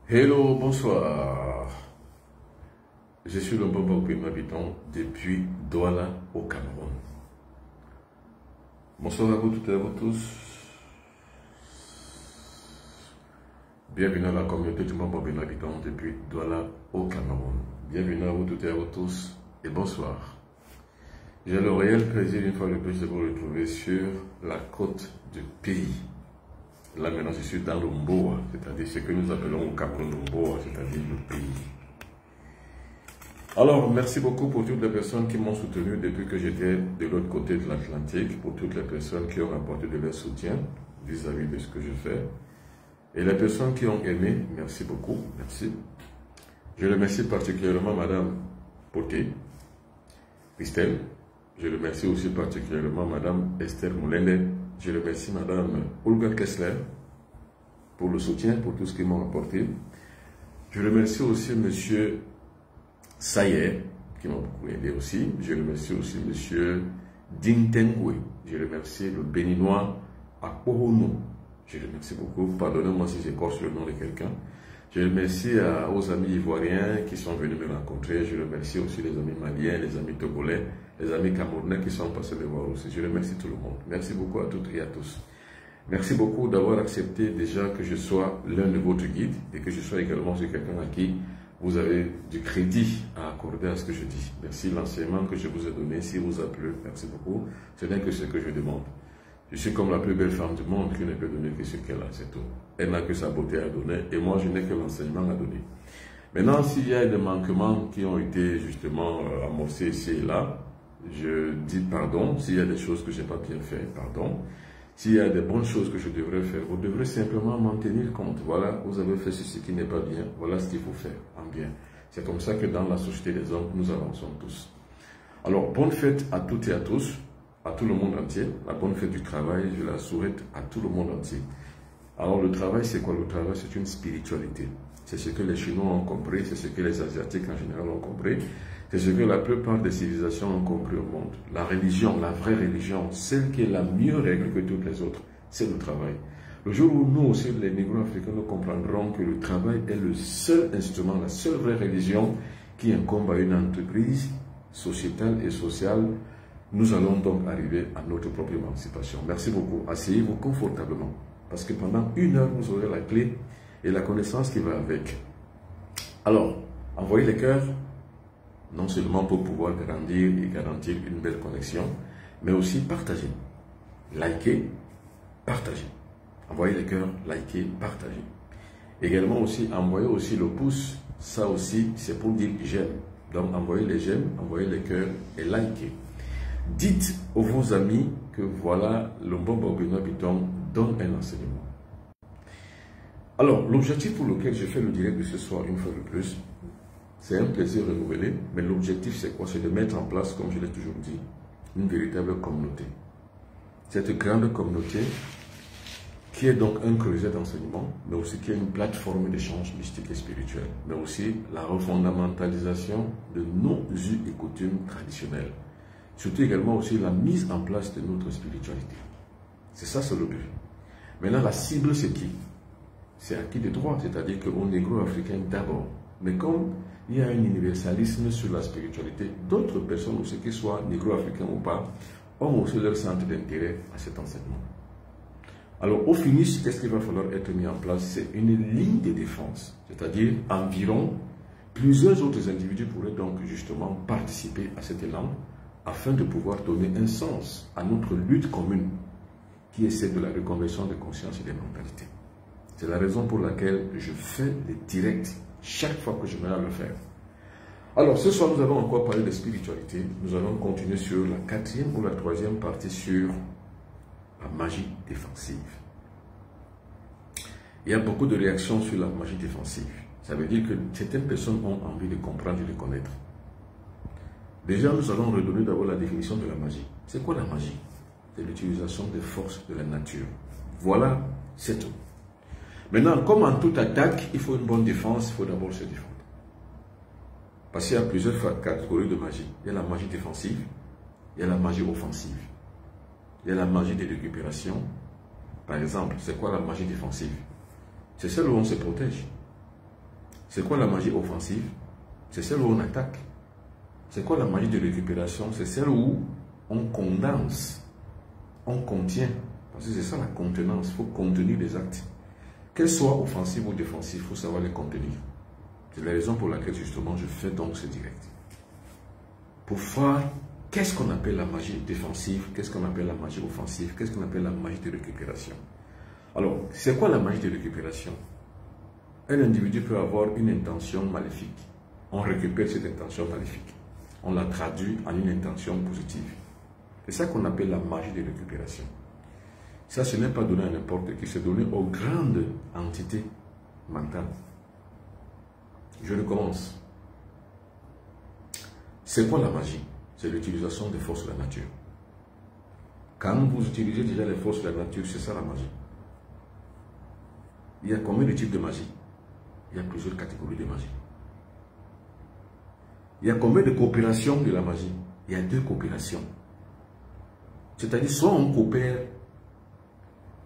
Hello, bonsoir. Je suis le Bobo habitant depuis Douala au Cameroun. Bonsoir à vous toutes et à vous tous. Bienvenue à la communauté du Bobo habitant depuis Douala au Cameroun. Bienvenue à vous toutes et à vous tous et bonsoir. J'ai le réel plaisir une fois de plus de vous retrouver sur la côte du pays. Là maintenant je suis dans le Mboa, c'est-à-dire ce que nous appelons au Cameroun le Mboa, c'est-à-dire le pays. Alors merci beaucoup pour toutes les personnes qui m'ont soutenu depuis que j'étais de l'autre côté de l'Atlantique, pour toutes les personnes qui ont apporté de leur soutien vis-à-vis de ce que je fais. Et les personnes qui ont aimé, merci beaucoup, merci. Je remercie particulièrement Madame Poté, Christelle. Je remercie aussi particulièrement Madame Esther Moulende. Je remercie Madame Olga Kessler pour le soutien, pour tout ce qu'ils m'ont apporté. Je remercie aussi Monsieur Sayer, qui m'a beaucoup aidé aussi. Je remercie aussi Monsieur Dintengwe. Je remercie le béninois Akporono. Je remercie beaucoup. Pardonnez-moi si j'écorche le nom de quelqu'un. Je remercie aux amis ivoiriens qui sont venus me rencontrer. Je remercie aussi les amis maliens, les amis togolais, les amis camerounais qui sont passés me voir aussi. Je remercie tout le monde. Merci beaucoup à toutes et à tous. Merci beaucoup d'avoir accepté déjà que je sois l'un de votre guides et que je sois également quelqu'un à qui vous avez du crédit à accorder à ce que je dis. Merci l'enseignement que je vous ai donné. S'il vous a plu, merci beaucoup. Ce n'est que ce que je demande. Je suis comme la plus belle femme du monde qui ne peut donner que ce qu'elle a, c'est tout. Elle n'a que sa beauté à donner et moi je n'ai que l'enseignement à donner. Maintenant, s'il y a des manquements qui ont été justement amorcés ici et là, je dis pardon. S'il y a des choses que je n'ai pas bien fait, pardon. S'il y a des bonnes choses que je devrais faire, vous devrez simplement m'en tenir compte. Voilà, vous avez fait ceci qui n'est pas bien, voilà ce qu'il faut faire en bien. C'est comme ça que dans la société des hommes, nous avançons tous. Alors, bonne fête à toutes et à tous. À tout le monde entier, la bonne fête du travail, je la souhaite à tout le monde entier. Alors le travail, c'est quoi? Le travail, c'est une spiritualité. C'est ce que les Chinois ont compris, c'est ce que les Asiatiques en général ont compris, c'est ce que la plupart des civilisations ont compris au monde. La religion, la vraie religion, celle qui est la mieux règle que toutes les autres, c'est le travail. Le jour où nous aussi, les négro-africains, nous comprendrons que le travail est le seul instrument, la seule vraie religion qui incombe à une entreprise sociétale et sociale, nous allons donc arriver à notre propre émancipation. Merci beaucoup. Asseyez-vous confortablement. Parce que pendant 1 heure, vous aurez la clé et la connaissance qui va avec. Alors, envoyez les cœurs, non seulement pour pouvoir grandir et garantir une belle connexion, mais aussi partagez. Likez, partagez. Envoyez les cœurs, likez, partagez. Également aussi, envoyez aussi le pouce. Ça aussi, c'est pour dire j'aime. Donc, envoyez les j'aime, envoyez les cœurs et likez. Dites aux vos amis que voilà, le Bobo Habitant donne un enseignement. Alors, l'objectif pour lequel je fais le direct de ce soir, une fois de plus, c'est un plaisir renouvelé, mais l'objectif c'est quoi? C'est de mettre en place, comme je l'ai toujours dit, une véritable communauté. Cette grande communauté qui est donc un creuset d'enseignement, mais aussi qui est une plateforme d'échange mystique et spirituel, mais aussi la refondamentalisation de nos us et coutumes traditionnelles. Surtout également aussi la mise en place de notre spiritualité. C'est ça, c'est le but. Maintenant, la cible, c'est qui? C'est acquis des droits, c'est-à-dire qu'au négro-africain d'abord. Mais comme il y a un universalisme sur la spiritualité, d'autres personnes aussi, qu'ils soient négro-africains ou pas, ont aussi leur centre d'intérêt à cet enseignement. Alors, au finish, qu'est-ce qu'il va falloir être mis en place? C'est une ligne de défense, c'est-à-dire environ plusieurs autres individus pourraient donc justement participer à cet élan, afin de pouvoir donner un sens à notre lutte commune qui est celle de la reconversion des consciences et des mentalités. C'est la raison pour laquelle je fais les directs chaque fois que je vais le faire. Alors ce soir nous allons encore parler de spiritualité. Nous allons continuer sur la 4e ou la 3e partie sur la magie défensive. Il y a beaucoup de réactions sur la magie défensive. Ça veut dire que certaines personnes ont envie de comprendre et de connaître. Déjà, nous allons redonner d'abord la définition de la magie. C'est quoi la magie? C'est l'utilisation des forces de la nature. Voilà, c'est tout. Maintenant, comme en toute attaque, il faut une bonne défense, il faut d'abord se défendre. Parce qu'il y a plusieurs catégories de magie. Il y a la magie défensive, il y a la magie offensive. Il y a la magie de récupération. Par exemple, c'est quoi la magie défensive? C'est celle où on se protège. C'est quoi la magie offensive? C'est celle où on attaque. C'est quoi la magie de récupération? C'est celle où on condense, on contient. Parce que c'est ça la contenance, il faut contenir les actes. Qu'elles soient offensives ou défensives, il faut savoir les contenir. C'est la raison pour laquelle justement je fais donc ce direct. Pour voir qu'est-ce qu'on appelle la magie défensive, qu'est-ce qu'on appelle la magie offensive, qu'est-ce qu'on appelle la magie de récupération. Alors, c'est quoi la magie de récupération? Un individu peut avoir une intention maléfique. On récupère cette intention maléfique. On la traduit en une intention positive. C'est ça qu'on appelle la magie de récupération. Ça, ce n'est pas donné à n'importe qui, c'est donné aux grandes entités mentales. Je recommence. C'est quoi la magie? C'est l'utilisation des forces de la nature. Quand vous utilisez déjà les forces de la nature, c'est ça la magie. Il y a combien de types de magie? Il y a plusieurs catégories de magie. Il y a combien de coopérations de la magie? Il y a 2 coopérations. C'est-à-dire, soit on coopère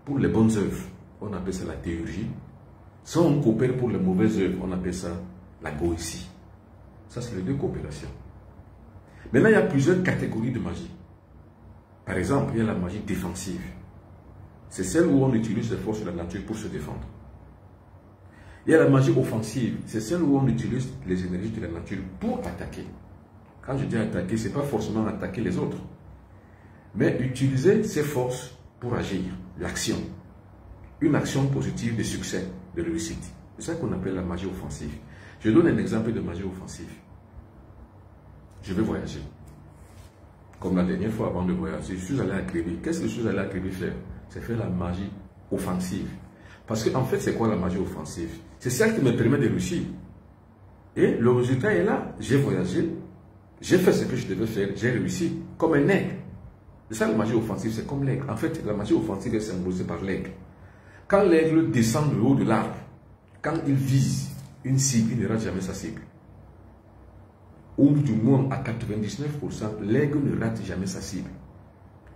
pour les bonnes œuvres, on appelle ça la théurgie. Soit on coopère pour les mauvaises œuvres, on appelle ça la goétie. Ça, c'est les 2 coopérations. Maintenant, il y a plusieurs catégories de magie. Par exemple, il y a la magie défensive. C'est celle où on utilise les forces de la nature pour se défendre. Il y a la magie offensive. C'est celle où on utilise les énergies de la nature pour attaquer. Quand je dis attaquer, ce n'est pas forcément attaquer les autres. Mais utiliser ces forces pour agir. L'action. Une action positive de succès, de réussite. C'est ça qu'on appelle la magie offensive. Je donne un exemple de magie offensive. Je vais voyager. Comme la dernière fois avant de voyager, je suis allé à Kribi. Qu'est-ce que je suis allé à Kribi faire? C'est faire la magie offensive. Parce qu'en fait, c'est quoi la magie offensive? C'est celle qui me permet de réussir. Et le résultat est là. J'ai voyagé, j'ai fait ce que je devais faire, j'ai réussi. Comme un aigle. C'est ça la magie offensive, c'est comme l'aigle. En fait, la magie offensive est symbolisée par l'aigle. Quand l'aigle descend du haut de l'arbre, quand il vise une cible, il ne rate jamais sa cible. Ou du moins à 99%, l'aigle ne rate jamais sa cible.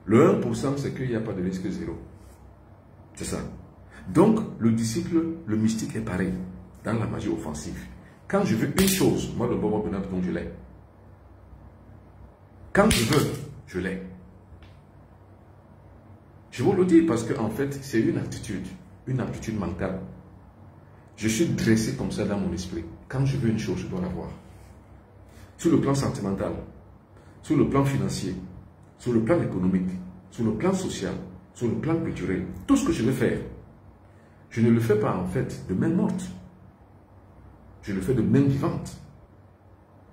Le 1%, c'est qu'il n'y a pas de risque zéro. C'est ça. Donc, le disciple, le mystique est pareil dans la magie offensive. Quand je veux une chose, moi, le bon bonheur, donc je l'ai. Quand je veux, je l'ai. Je vous le dis parce qu'en fait, c'est une aptitude mentale. Je suis dressé comme ça dans mon esprit. Quand je veux une chose, je dois l'avoir. Sur le plan sentimental, sur le plan financier, sur le plan économique, sur le plan social, sur le plan culturel, tout ce que je veux faire, je ne le fais pas en fait de main morte. Je le fais de main vivante.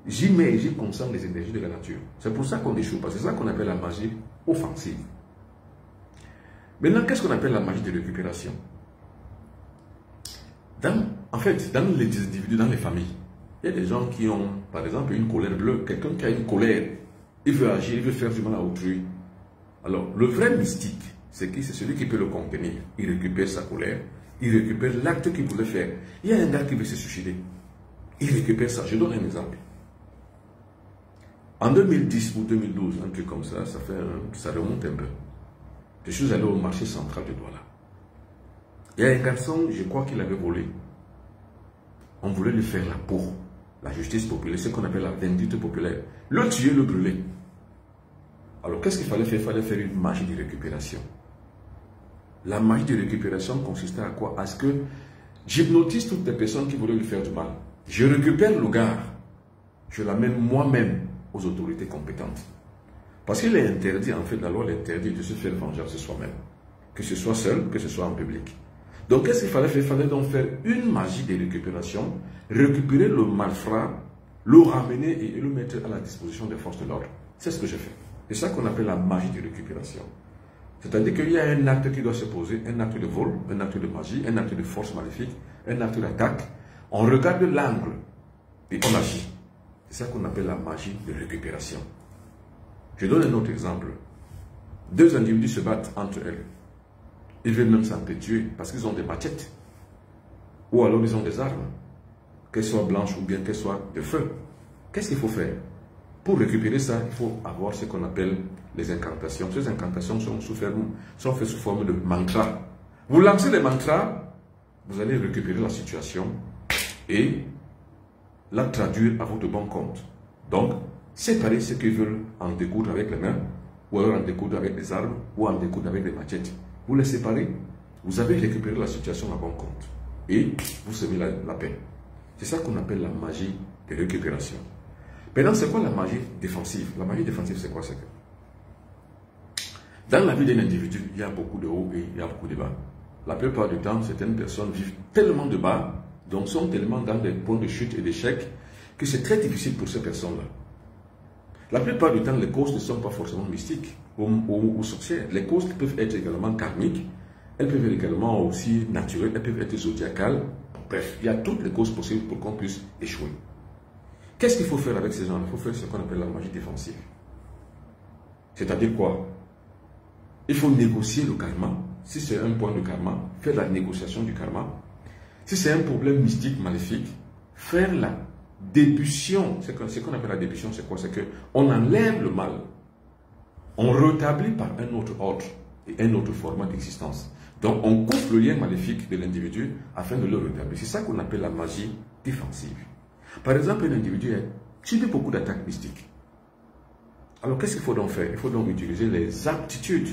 J'y mets et j'y consomme les énergies de la nature. C'est pour ça qu'on échoue, parce que c'est ça qu'on appelle la magie offensive. Maintenant, qu'est-ce qu'on appelle la magie de récupération? En fait, dans les individus, dans les familles, il y a des gens qui ont, par exemple, une colère bleue. Quelqu'un qui a une colère, il veut agir, il veut faire du mal à autrui. Alors, le vrai mystique, c'est celui qui peut le contenir. Il récupère sa colère, il récupère l'acte qu'il voulait faire. Il y a un gars qui veut se suicider. Il récupère ça. Je donne un exemple. En 2010 ou 2012, un truc comme ça, ça remonte un peu. Je suis allé au marché central de Douala. Il y a un garçon, je crois qu'il avait volé. On voulait lui faire la peau. La justice populaire, ce qu'on appelle la vindicte populaire. Le tuer, le brûler. Alors, qu'est-ce qu'il fallait faire? Il fallait faire une magie de récupération. La magie de récupération consistait à quoi? À ce que j'hypnotise toutes les personnes qui voulaient lui faire du mal. Je récupère le gars. Je l'amène moi-même aux autorités compétentes. Parce qu'il est interdit, en fait, la loi l'interdit de se faire vengeance de soi-même. Que ce soit seul, que ce soit en public. Donc, qu'est-ce qu'il fallait faire? Il fallait donc faire une magie de récupération, récupérer le malfrat, le ramener et le mettre à la disposition des forces de l'ordre. C'est ce que j'ai fait. C'est ça qu'on appelle la magie de récupération. C'est-à-dire qu'il y a un acte qui doit se poser, un acte de vol, un acte de magie, un acte de force maléfique, un acte d'attaque. On regarde l'angle et on agit. C'est ça qu'on appelle la magie de récupération. Je donne un autre exemple. 2 individus se battent entre elles. Ils veulent même s'entretuer parce qu'ils ont des machettes. Ou alors ils ont des armes. Qu'elles soient blanches ou bien qu'elles soient de feu. Qu'est-ce qu'il faut faire? Pour récupérer ça, il faut avoir ce qu'on appelle les incantations. Ces incantations sont faites sous forme de mantras. Vous lancez les mantras, vous allez récupérer la situation et la traduire à votre bon compte. Donc, séparez ceux qui veulent en découdre avec les mains, ou alors en découdre avec des armes, ou en découdre avec des machettes. Vous les séparez, vous avez récupéré la situation à bon compte. Et vous semez la paix. C'est ça qu'on appelle la magie de récupération. Maintenant, c'est quoi la magie défensive? La magie défensive, c'est quoi? C'est que dans la vie d'un individu, il y a beaucoup de hauts et il y a beaucoup de bas. La plupart du temps, certaines personnes vivent tellement de bas, donc sont tellement dans des points de chute et d'échec, que c'est très difficile pour ces personnes-là. La plupart du temps, les causes ne sont pas forcément mystiques ou sorcières. Les causes peuvent être également karmiques, elles peuvent être également aussi naturelles, elles peuvent être zodiacales. Bref, il y a toutes les causes possibles pour qu'on puisse échouer. Qu'est-ce qu'il faut faire avec ces gens? Il faut faire ce qu'on appelle la magie défensive. C'est-à-dire quoi? Il faut négocier le karma. Si c'est un point de karma, faire la négociation du karma. Si c'est un problème mystique, maléfique, faire la dépulsion. Ce qu'on appelle la dépulsion, c'est quoi? C'est qu'on enlève le mal. On rétablit par un autre ordre et un autre format d'existence. Donc, on coupe le lien maléfique de l'individu afin de le rétablir. C'est ça qu'on appelle la magie défensive. Par exemple, un individu a subi beaucoup d'attaques mystiques. Alors, qu'est-ce qu'il faut donc faire? Il faut donc utiliser les aptitudes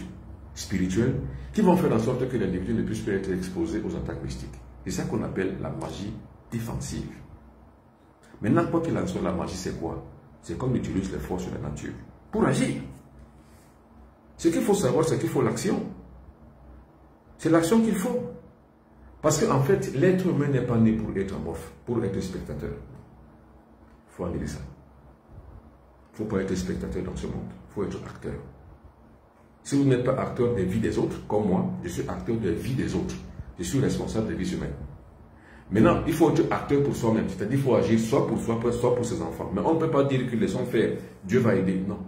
spirituelles qui vont faire en sorte que l'individu ne puisse plus être exposé aux attaques mystiques. C'est ça qu'on appelle la magie défensive. Maintenant, quoi qu'il en soit, la magie, c'est quoi? C'est qu'on utilise les forces de la nature pour agir. Ce qu'il faut savoir, c'est qu'il faut l'action. C'est l'action qu'il faut. Parce qu'en fait, l'être humain n'est pas né pour être amorphe, pour être spectateur. Il faut annuler ça. Il ne faut pas être spectateur dans ce monde. Il faut être acteur. Si vous n'êtes pas acteur des vies des autres, comme moi, je suis acteur des vies des autres. Je suis responsable des vies humaines. Maintenant, il faut être acteur pour soi-même. C'est-à-dire qu'il faut agir soit pour soi, soit pour ses enfants. Mais on ne peut pas dire que laissons faire, Dieu va aider. Non.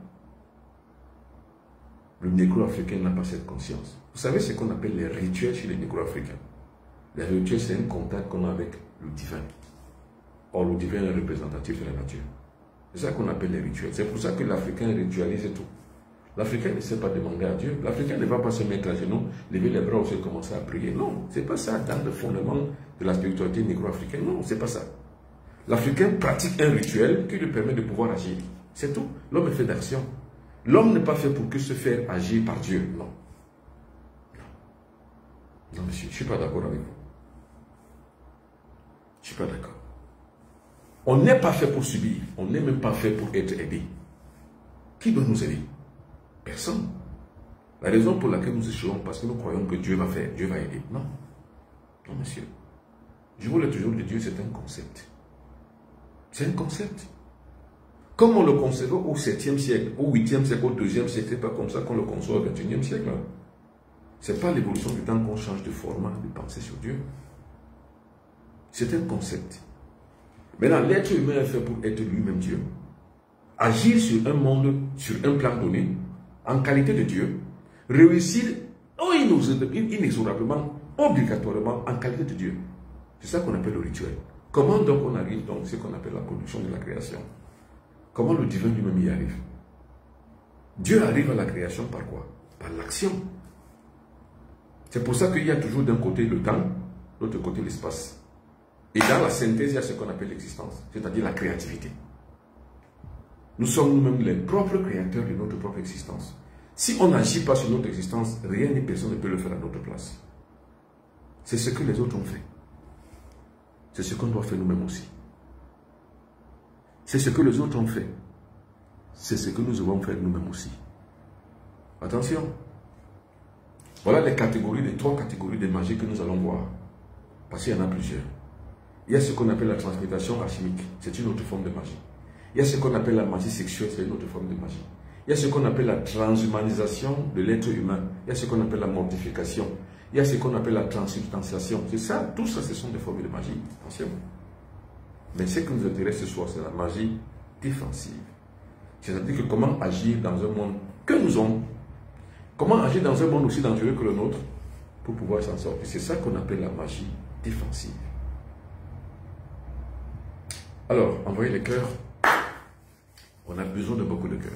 Le négro-africain n'a pas cette conscience. Vous savez ce qu'on appelle les rituels chez les négro-africains. Les rituels, c'est un contact qu'on a avec le divin. Or, le divin est représentatif de la nature. C'est ça qu'on appelle les rituels. C'est pour ça que l'Africain ritualise tout. L'Africain ne sait pas demander à Dieu. L'Africain ne va pas se mettre à genoux, lever les bras aussi et commencer à prier. Non, ce n'est pas ça dans le fondement de la spiritualité négro-africaine. Non, ce n'est pas ça. L'Africain pratique un rituel qui lui permet de pouvoir agir. C'est tout. L'homme est fait d'action. L'homme n'est pas fait pour que se faire agir par Dieu. Non. Non, monsieur, je ne suis pas d'accord avec vous. Je ne suis pas d'accord. On n'est pas fait pour subir. On n'est même pas fait pour être aidé. Qui doit nous aider? Personne. La raison pour laquelle nous échouons, parce que nous croyons que Dieu va faire, Dieu va aider. Non. Non, monsieur. Je vous l'ai toujours dit, Dieu, c'est un concept. C'est un concept. Comme on le concevait au 7e siècle, au 8e siècle, au 2e siècle, c'est pas comme ça qu'on le conçoit au 21e siècle. Ce n'est pas l'évolution du temps qu'on change de format de penser sur Dieu. C'est un concept. Maintenant, l'être humain est fait pour être lui-même Dieu. Agir sur un monde, sur un plan donné, en qualité de Dieu, réussir inexorablement, obligatoirement, en qualité de Dieu. C'est ça qu'on appelle le rituel. Comment donc on arrive donc à ce qu'on appelle la production de la création? Comment le divin lui-même y arrive? Dieu arrive à la création par quoi? Par l'action. C'est pour ça qu'il y a toujours d'un côté le temps, de l'autre côté l'espace. Et dans la synthèse, il y a ce qu'on appelle l'existence, c'est-à-dire la créativité. Nous sommes nous-mêmes les propres créateurs de notre propre existence. Si on n'agit pas sur notre existence, rien ni personne ne peut le faire à notre place. C'est ce que les autres ont fait. C'est ce qu'on doit faire nous-mêmes aussi. C'est ce que les autres ont fait. C'est ce que nous devons faire nous-mêmes aussi. Attention. Voilà les catégories, les 3 catégories de magie que nous allons voir. Parce qu'il y en a plusieurs. Il y a ce qu'on appelle la transmutation alchimique. C'est une autre forme de magie. Il y a ce qu'on appelle la magie sexuelle. C'est une autre forme de magie. Il y a ce qu'on appelle la transhumanisation de l'être humain. Il y a ce qu'on appelle la mortification. Il y a ce qu'on appelle la transubstantiation. C'est ça, tout ça, ce sont des formes de magie. Attention. Mais ce qui nous intéresse ce soir, c'est la magie défensive. C'est-à-dire que comment agir dans un monde que nous avons. Comment agir dans un monde aussi dangereux que le nôtre pour pouvoir s'en sortir. C'est ça qu'on appelle la magie défensive. Alors, envoyez les cœurs. On a besoin de beaucoup de cœurs.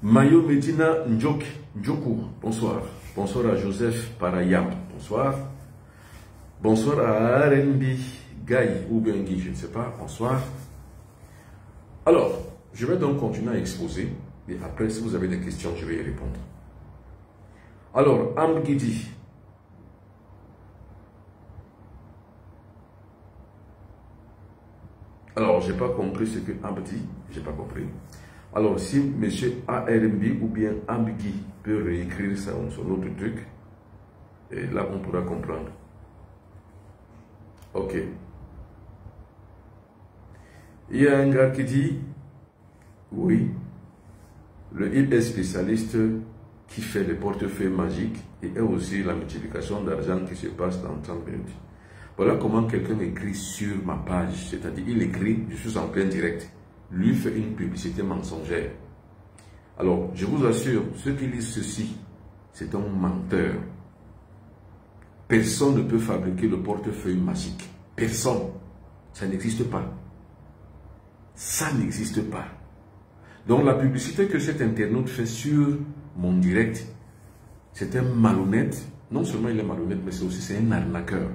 Mayo Medina Njoku, bonsoir. Bonsoir à Joseph Parayam, bonsoir. Bonsoir à Arendi Gaï ou bien Guy, je ne sais pas, bonsoir. Alors, je vais donc continuer à exposer et après, si vous avez des questions, je vais y répondre. Alors, Ambguidi. Alors, je n'ai pas compris ce que Amb dit, je n'ai pas compris. Alors, si M. ARMB ou bien Ambgui peut réécrire son autre truc, et là, on pourra comprendre. Ok. Il y a un gars qui dit, oui, il est spécialiste qui fait les portefeuilles magiques et aussi la multiplication d'argent qui se passe dans 30 minutes. Voilà comment quelqu'un écrit sur ma page, c'est-à-dire il écrit, je suis en plein direct, lui fait une publicité mensongère. Alors, je vous assure, ceux qui lisent ceci, c'est un menteur. Personne ne peut fabriquer le portefeuille magique. Personne. Ça n'existe pas. Ça n'existe pas. Donc la publicité que cet internaute fait sur mon direct, c'est un malhonnête. Non seulement il est malhonnête, mais c'est un arnaqueur.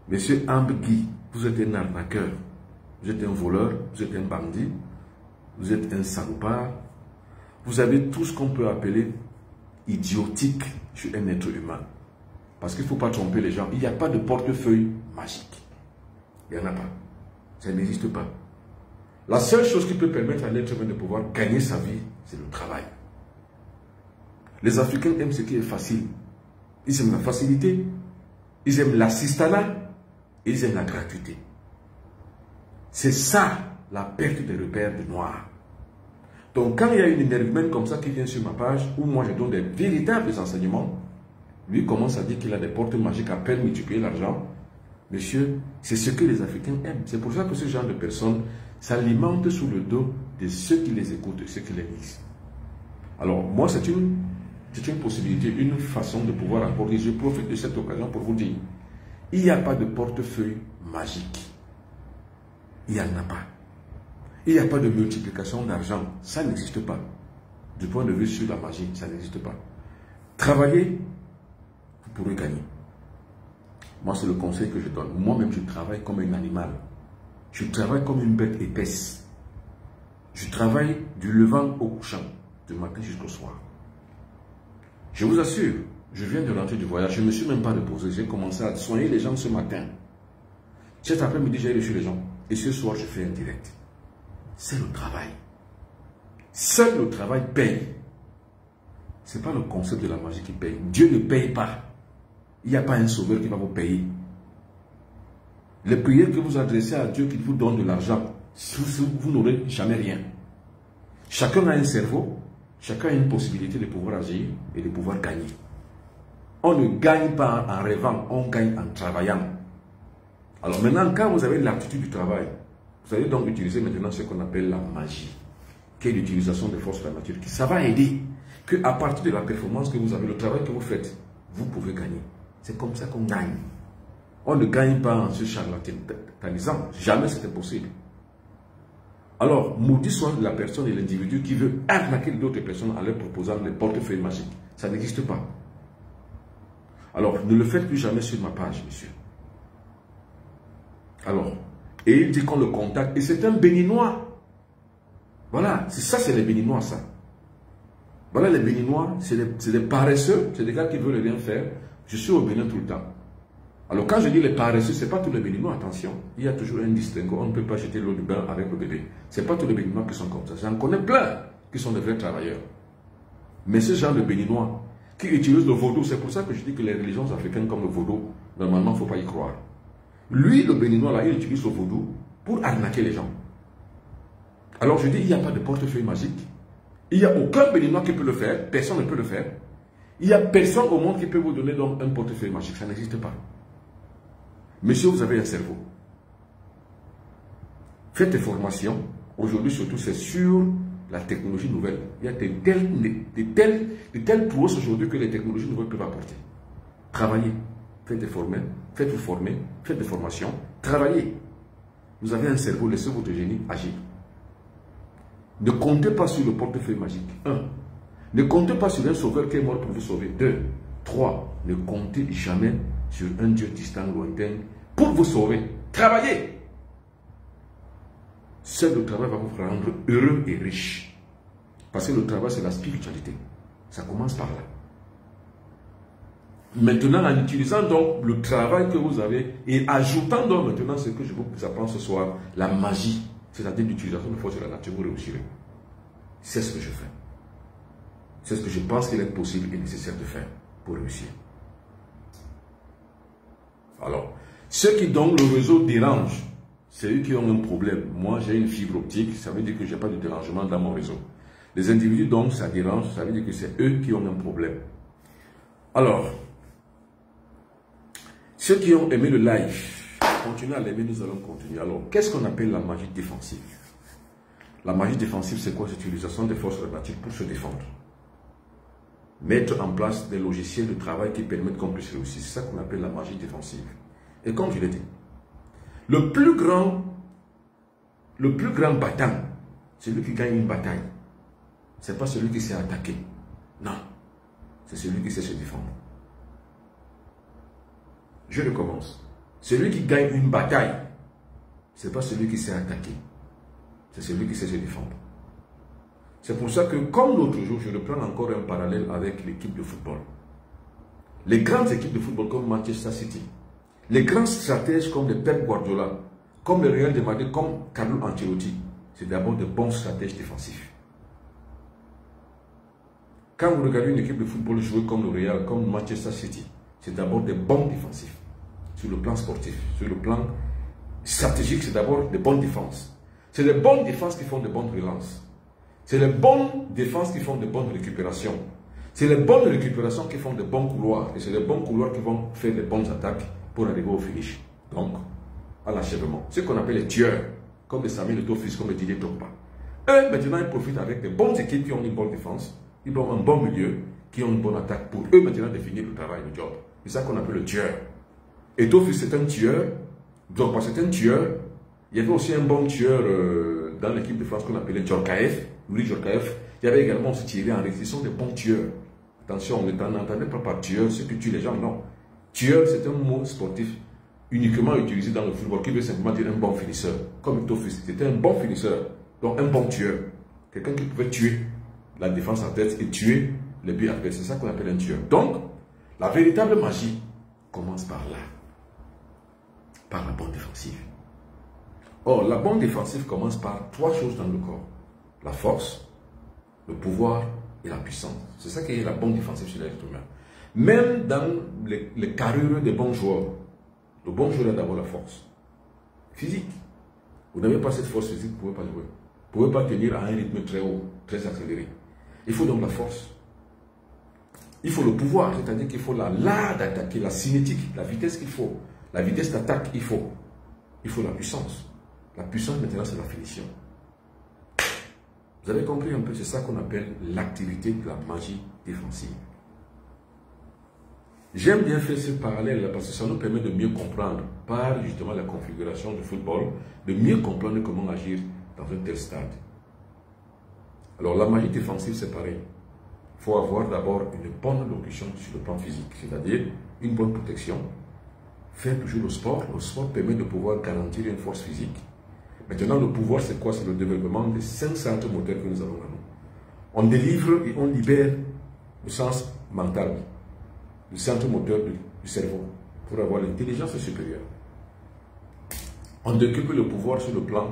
Monsieur Ambgui, vous êtes un arnaqueur. Vous êtes un voleur, vous êtes un bandit, vous êtes un salopard. Vous avez tout ce qu'on peut appeler idiotique sur un être humain. Parce qu'il ne faut pas tromper les gens. Il n'y a pas de portefeuille magique. Il n'y en a pas. Ça n'existe pas. La seule chose qui peut permettre à l'être humain de pouvoir gagner sa vie, c'est le travail. Les Africains aiment ce qui est facile. Ils aiment la facilité. Ils aiment l'assistanat. Et ils aiment la gratuité. C'est ça, la perte des repères de noirs. Donc, quand il y a une énervement comme ça qui vient sur ma page, où moi je donne des véritables enseignements, lui commence à dire qu'il a des portes magiques à peine multiplier l'argent. Monsieur, c'est ce que les Africains aiment. C'est pour ça que ce genre de personnes s'alimentent sous le dos de ceux qui les écoutent, de ceux qui les lisent. Alors, moi, c'est une possibilité, une façon de pouvoir apporter. Je profite de cette occasion pour vous dire, il n'y a pas de portefeuille magique. Il n'y en a pas. Il n'y a pas de multiplication d'argent. Ça n'existe pas. Du point de vue sur la magie, ça n'existe pas. Travaillez, vous pourrez gagner. Moi, c'est le conseil que je donne. Moi-même, je travaille comme un animal. Je travaille comme une bête épaisse. Je travaille du levant au couchant, du matin jusqu'au soir. Je vous assure, je viens de rentrer du voyage, je ne me suis même pas reposé. J'ai commencé à soigner les gens ce matin. Cet après-midi, j'ai reçu les gens. Et ce soir, je fais un direct. C'est le travail. Seul le travail paye. Ce n'est pas le concept de la magie qui paye. Dieu ne paye pas. Il n'y a pas un sauveur qui va vous payer. Les prières que vous adressez à Dieu qui vous donne de l'argent, vous n'aurez jamais rien. Chacun a un cerveau, chacun a une possibilité de pouvoir agir et de pouvoir gagner. On ne gagne pas en rêvant, on gagne en travaillant. Alors maintenant, quand vous avez l'aptitude du travail, vous allez donc utiliser maintenant ce qu'on appelle la magie, qui est l'utilisation des forces de la nature. Ça va aider qu'à partir de la performance que vous avez, le travail que vous faites, vous pouvez gagner. C'est comme ça qu'on gagne. On ne gagne pas en se charlatanisant. Jamais c'était possible. Alors, maudit soit la personne et l'individu qui veut arnaquer d'autres personnes en leur proposant des portefeuilles magiques. Ça n'existe pas. Alors, ne le faites plus jamais sur ma page, monsieur. Alors, et il dit qu'on le contacte. Et c'est un Béninois. Voilà, c'est les Béninois, ça. Voilà, les Béninois, c'est des paresseux, c'est des gars qui veulent rien faire. Je suis au Bénin tout le temps. Alors, quand je dis les paresseux, ce n'est pas tous les Béninois, attention. Il y a toujours un distinguo. On ne peut pas jeter l'eau du bain avec le bébé. Ce n'est pas tous les Béninois qui sont comme ça. J'en connais plein qui sont de vrais travailleurs. Mais ce genre de Béninois qui utilisent le vaudou, c'est pour ça que je dis que les religions africaines comme le vaudou, normalement, il ne faut pas y croire. Lui, le Béninois, là, il utilise le vaudou pour arnaquer les gens. Alors, je dis, il n'y a pas de portefeuille magique. Il n'y a aucun Béninois qui peut le faire. Personne ne peut le faire. Il n'y a personne au monde qui peut vous donner donc un portefeuille magique. Ça n'existe pas. Monsieur, vous avez un cerveau. Faites des formations. Aujourd'hui, surtout, c'est sur la technologie nouvelle. Il y a de telles prouesses aujourd'hui que les technologies nouvelles peuvent apporter. Travaillez. Faites-vous former. Faites des formations. Travaillez. Vous avez un cerveau. Laissez votre génie agir. Ne comptez pas sur le portefeuille magique. 1. Ne comptez pas sur un sauveur qui est mort pour vous sauver. 2. 3. Ne comptez jamais sur un Dieu distant, lointain, pour vous sauver. Travaillez. Seul le travail va vous rendre heureux et riche. Parce que le travail, c'est la spiritualité. Ça commence par là. Maintenant, en utilisant donc le travail que vous avez et ajoutant donc maintenant ce que je vous apprends ce soir, la magie, c'est-à-dire l'utilisation de force de la nature, vous réussirez. C'est ce que je fais. C'est ce que je pense qu'il est possible et nécessaire de faire pour réussir. Alors, ceux qui donc le réseau dérange, c'est eux qui ont un problème. Moi, j'ai une fibre optique, ça veut dire que je n'ai pas de dérangement dans mon réseau. Les individus donc, ça dérange, ça veut dire que c'est eux qui ont un problème. Alors, ceux qui ont aimé le live, continuez à l'aimer, nous allons continuer. Alors, qu'est-ce qu'on appelle la magie défensive? La magie défensive, c'est quoi? C'est l'utilisation des forces relatives pour se défendre. Mettre en place des logiciels de travail qui permettent qu'on puisse réussir. C'est ça qu'on appelle la magie défensive. Et comme je l'ai dit, le plus grand battant, c'est celui qui gagne une bataille. Ce n'est pas celui qui s'est attaqué. Non. C'est celui qui sait se défendre. Je recommence. Celui qui gagne une bataille, ce n'est pas celui qui s'est attaqué. C'est celui qui sait se défendre. C'est pour ça que, comme l'autre jour, je reprends encore un parallèle avec l'équipe de football. Les grandes équipes de football comme Manchester City, les grands stratèges comme le Pep Guardiola, comme le Real de Madrid, comme Carlo Ancelotti, c'est d'abord de bons stratèges défensifs. Quand vous regardez une équipe de football jouer comme le Real, comme Manchester City, c'est d'abord des bons défensifs. Sur le plan sportif, sur le plan stratégique, c'est d'abord des bonnes défenses. C'est les bonnes défenses qui font de bonnes relances. C'est les bonnes défenses qui font de bonnes récupérations. C'est les bonnes récupérations qui font de bons couloirs. Et c'est les bons couloirs qui vont faire de bonnes attaques pour arriver au finish. Donc, à l'achèvement. Ce qu'on appelle les tueurs, comme les Samuel Eto'o-Fils, comme les Didier Drogba. Eux, maintenant, ils profitent avec des bonnes équipes qui ont une bonne défense, ils ont un bon milieu, qui ont une bonne attaque pour eux maintenant de finir le travail, le job. C'est ça qu'on appelle le tueur. Eto'o-Fils, c'est un tueur. Drogba, c'est un tueur. Il y avait aussi un bon tueur dans l'équipe de France qu'on appelait Djorkaeff. Louis Djorkaeff. Il y avait également aussi Thierry Henry. Ce sont des bons tueurs. Attention, on n'entendait pas par tueur ceux qui tuent les gens, non. Tueur, c'est un mot sportif uniquement utilisé dans le football qui veut simplement dire un bon finisseur. Comme Eto'o-Fils, c'était un bon finisseur. Donc un bon tueur. Quelqu'un qui pouvait tuer la défense adverse et tuer les buts adverses. C'est ça qu'on appelle un tueur. Donc, la véritable magie commence par là. Par la bonne défensive. Or, la bonne défensive commence par trois choses dans le corps. La force, le pouvoir et la puissance. C'est ça qui est la bonne défensive chez l'être humain. Même dans les carrures des bons joueurs, le bon joueur a d'abord la force physique. Vous n'avez pas cette force physique, vous ne pouvez pas jouer. Vous ne pouvez pas tenir à un rythme très haut, très accéléré. Il faut donc la force. Il faut le pouvoir, c'est-à-dire qu'il faut l'art d'attaquer, la cinétique, la vitesse qu'il faut. La vitesse d'attaque, il faut. Il faut la puissance. La puissance, maintenant, c'est la finition. Vous avez compris un peu, c'est ça qu'on appelle l'activité de la magie défensive. J'aime bien faire ce parallèle parce que ça nous permet de mieux comprendre, par justement la configuration du football, de mieux comprendre comment agir dans un tel stade. Alors la magie défensive, c'est pareil. Il faut avoir d'abord une bonne locution sur le plan physique, c'est-à-dire une bonne protection. Faire toujours le sport. Le sport permet de pouvoir garantir une force physique. Maintenant, le pouvoir, c'est quoi? C'est le développement des 5 centres moteurs que nous avons à nous. On délivre et on libère le sens mental, le centre moteur du cerveau, pour avoir l'intelligence supérieure. On occupe le pouvoir sur le plan